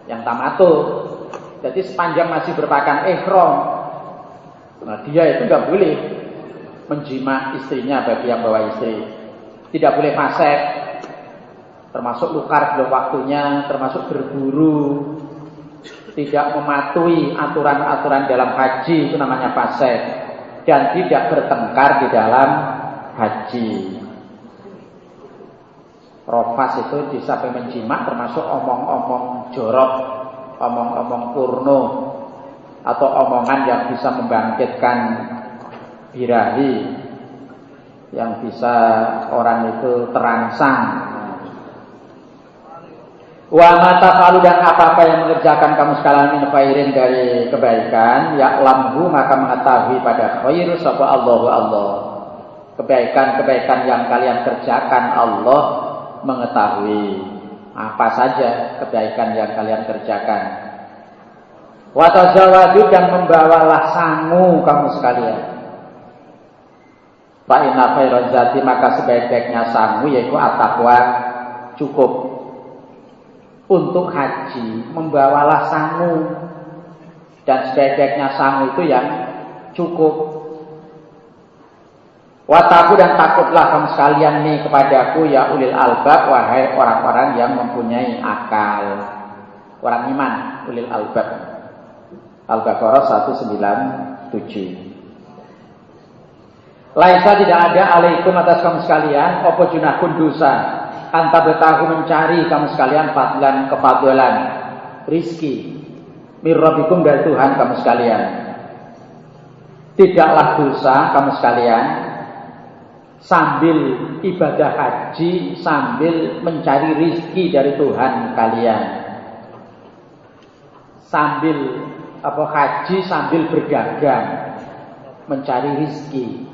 yang tamatuk, jadi sepanjang masih berpakaian ihram, nah dia itu nggak boleh menjima istrinya bagi yang bawa istri. Tidak boleh fasik, termasuk lukar belum waktunya, termasuk berburu, tidak mematuhi aturan-aturan dalam haji, itu namanya fasik, dan tidak bertengkar di dalam haji. Rofas itu disamping menjima termasuk omong-omong jorok, omong-omong porno, atau omongan yang bisa membangkitkan birahi, yang bisa orang itu terangsang. Wa ma tafalu dan apa-apa yang mengerjakan kamu sekalian min khairin dari kebaikan, ya lamhu maka mengetahui pada khair sapa Allah. Kebaikan-kebaikan yang kalian kerjakan Allah mengetahui apa saja kebaikan yang kalian kerjakan. Wa tazawwadu dan membawalah sangu kamu sekalian. Fa inna khairaz zati maka sebaik-baiknya sangu yaitu at-taqwa, cukup. Untuk haji membawalah sangu, dan sebaik-baiknya sangu itu yang cukup. Wataku dan takutlah kamu sekalian nih kepadaku ya ulil albab, wahai orang-orang yang mempunyai akal, orang iman, ulil albab. Al-Baqarah 197. Laisa tidak ada alaikum atas kamu sekalian apa junahun dosa anta betahu mencari kamu sekalian fadlan kefadlan rizki mirrabikum dari Tuhan kamu sekalian. Tidaklah dosa kamu sekalian sambil ibadah haji sambil mencari rizki dari Tuhan kalian, sambil haji sambil berdagang mencari rizki,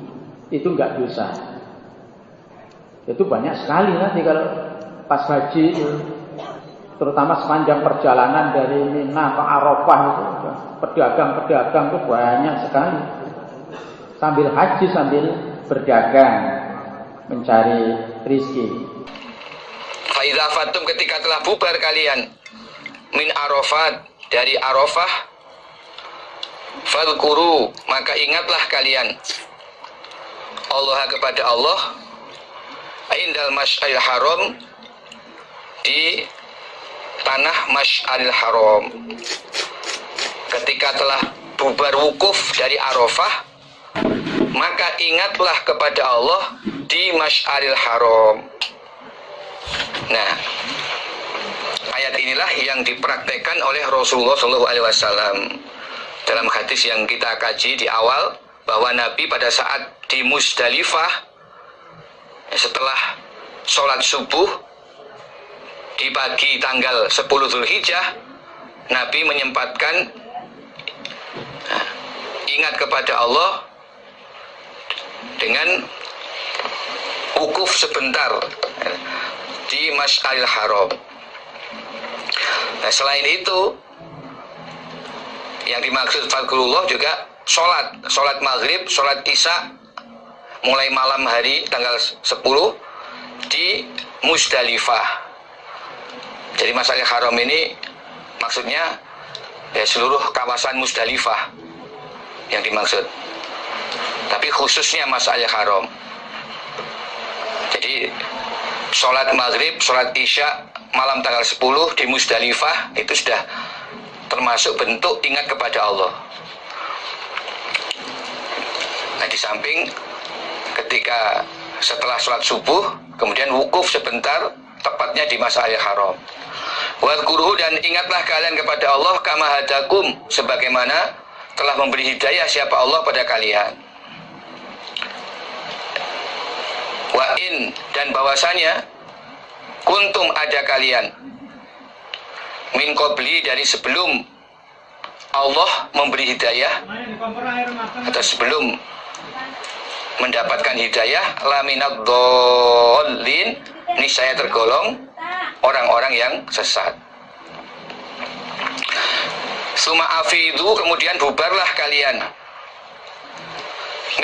itu enggak dosa. Itu banyak sekali nanti kalau pas haji itu, terutama sepanjang perjalanan dari Mina ke Arafah itu pedagang-pedagang itu banyak sekali sambil haji sambil berdagang mencari rizki. Fa idza fatum ketika telah bubar kalian min Arafat dari Arafah, fadhkuru maka ingatlah kalian Allah kepada Allah indal masy'aril haram di tanah masy'aril haram. Ketika telah bubar wukuf dari Arafah, maka ingatlah kepada Allah di masy'aril haram. Nah, ayat inilah yang dipraktekkan oleh Rasulullah SAW dalam hadis yang kita kaji di awal, bahwa Nabi pada saat di Musdalifah setelah sholat subuh di pagi tanggal 10 Dzulhijjah, Nabi menyempatkan ingat kepada Allah dengan wukuf sebentar di Masy'aril Haram. Nah, selain itu yang dimaksud fadhkurullah juga sholat maghrib, sholat isya mulai malam hari tanggal 10 di Musdalifah. Jadi Masy'aril Haram ini maksudnya ya seluruh kawasan Musdalifah yang dimaksud. tapi khususnya Masjidil Haram. Jadi sholat maghrib, sholat isya malam tanggal 10 di Musdalifah itu sudah termasuk bentuk ingat kepada Allah. Nah, di samping ketika setelah sholat subuh kemudian wukuf sebentar, tepatnya di Masjidil Haram. Wadhkuruhu, dan ingatlah kalian kepada Allah kama hadakum, sebagaimana telah memberi hidayah siapa Allah pada kalian. Wa in, dan bahwasanya kuntum, ada kalian, min qabli, dari sebelum Allah memberi hidayah atau sebelum mendapatkan hidayah, laminad dhalin, niscaya tergolong orang-orang yang sesat. Suma afidhu, kemudian bubarlah kalian,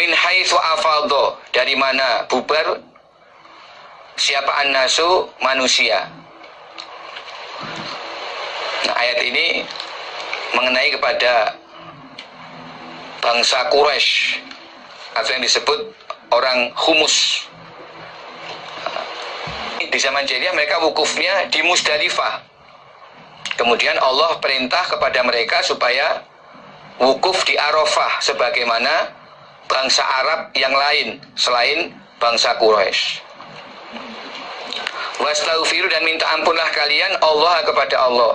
min haitsu afadho, dari mana bubar siapa annasu, manusia. Nah, ayat ini mengenai kepada bangsa Quraisy atau yang disebut orang Humus. Di zaman jahiliyah mereka wukufnya di Musdalifah. Kemudian Allah perintah kepada mereka supaya wukuf di Arafah sebagaimana bangsa Arab yang lain selain bangsa Quraisy. Wastaghfiru, dan minta ampunlah kalian Allah kepada Allah.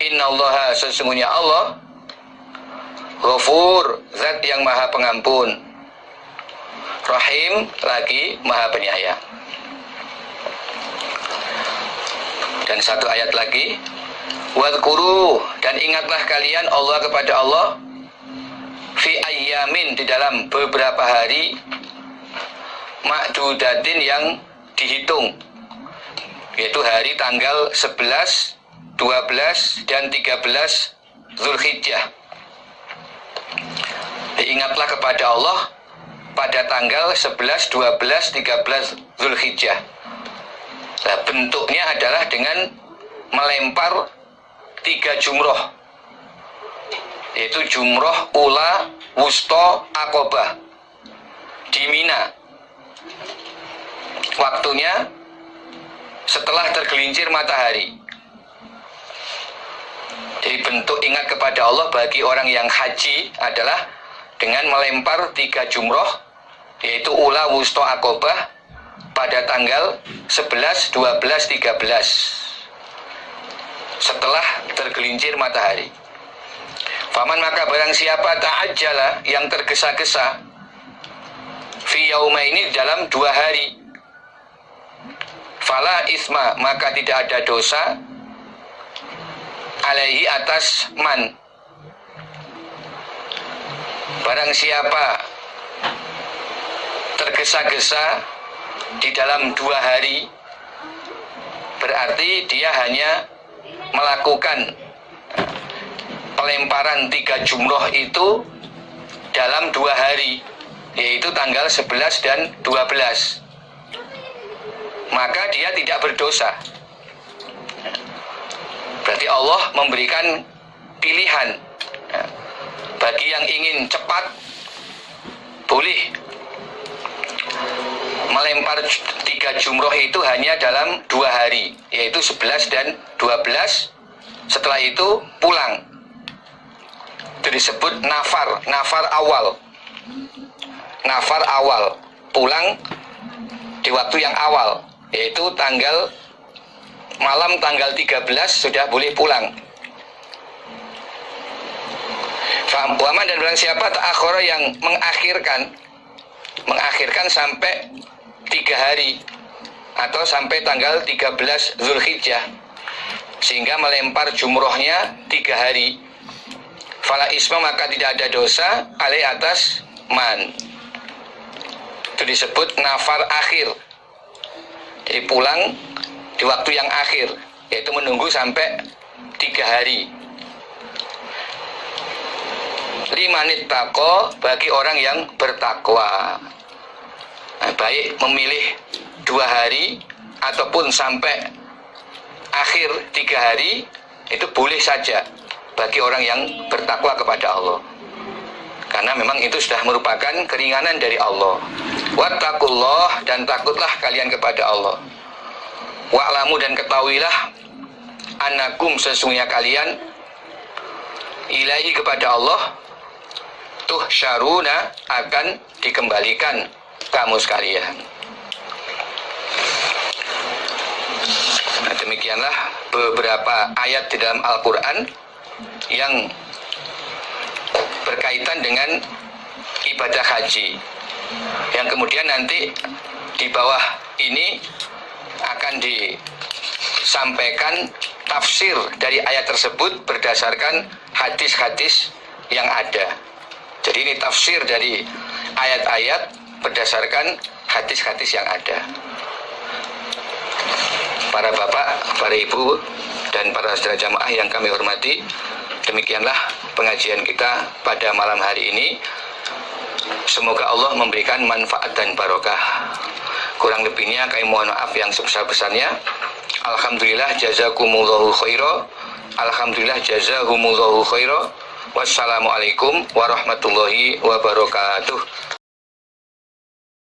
Innallaha, sesungguhnya Allah Ghafur, zat yang maha pengampun, Rahim, lagi maha penyayang. Dan satu ayat lagi, wadhkuru, dan ingatlah kalian Allah kepada Allah fi ayyamin, di dalam beberapa hari, ma'dudatin, yang dihitung, yaitu hari tanggal 11, 12, dan 13 Zulhijjah. Ingatlah kepada Allah pada tanggal 11, 12, 13 Zulhijjah. Nah, bentuknya adalah dengan melempar 3 jumroh, yaitu jumroh ula, wusto, akobah di Mina. Waktunya setelah tergelincir matahari. Jadi bentuk ingat kepada Allah bagi orang yang haji adalah dengan melempar 3 jumroh, yaitu ula, wusto, akobah pada tanggal 11, 12, 13 setelah tergelincir matahari. Faman, maka barang siapa ta'ajjala, yang tergesa-gesa, fi yaumaini, dalam 2 hari, fala isma, maka tidak ada dosa, alaihi, atas man. Barang siapa tergesa-gesa di dalam 2 hari, berarti dia hanya melakukan pelemparan 3 jumroh itu dalam 2 hari, yaitu tanggal 11 dan 12, maka dia tidak berdosa. Berarti Allah memberikan pilihan bagi yang ingin cepat, boleh melempar 3 jumroh itu hanya dalam 2 hari, yaitu 11 dan 12. Setelah itu pulang. Itu disebut nafar, nafar awal. Nafar awal, pulang di waktu yang awal, yaitu malam tanggal 13 sudah boleh pulang. Fa'aman, dan barang siapa ta'akhara, yang mengakhirkan sampai 3 hari atau sampai tanggal 13 Zulhijjah, sehingga melempar jumrohnya 3 hari, fala isma, maka tidak ada dosa, alai, atas man. Itu disebut nafar akhir. Jadi pulang di waktu yang akhir, yaitu menunggu sampai 3 hari. Limanit taqo, bagi orang yang bertakwa. Nah, baik memilih 2 hari ataupun sampai akhir 3 hari, itu boleh saja bagi orang yang bertakwa kepada Allah. karena memang itu sudah merupakan keringanan dari Allah. Wattaqullah, dan takutlah kalian kepada Allah. Wa'lamu, dan ketahuilah annakum, sesungguhnya kalian, ilahi, kepada Allah, tuhsyaruna, akan dikembalikan kamu sekalian. Nah, demikianlah beberapa ayat di dalam Al-Quran yang berkaitan dengan ibadah haji, yang kemudian nanti di bawah ini akan disampaikan tafsir dari ayat tersebut berdasarkan hadis-hadis yang ada. Jadi ini tafsir dari ayat-ayat berdasarkan hadis-hadis yang ada. Para bapak, para ibu, dan para saudara jamaah yang kami hormati, demikianlah pengajian kita pada malam hari ini. Semoga Allah memberikan manfaat dan barokah. Kurang lebihnya kami mohon maaf yang sebesar-besarnya. Alhamdulillah jazakumullahu khaira. Alhamdulillah jazahumullahu khaira. Wassalamualaikum warahmatullahi wabarakatuh.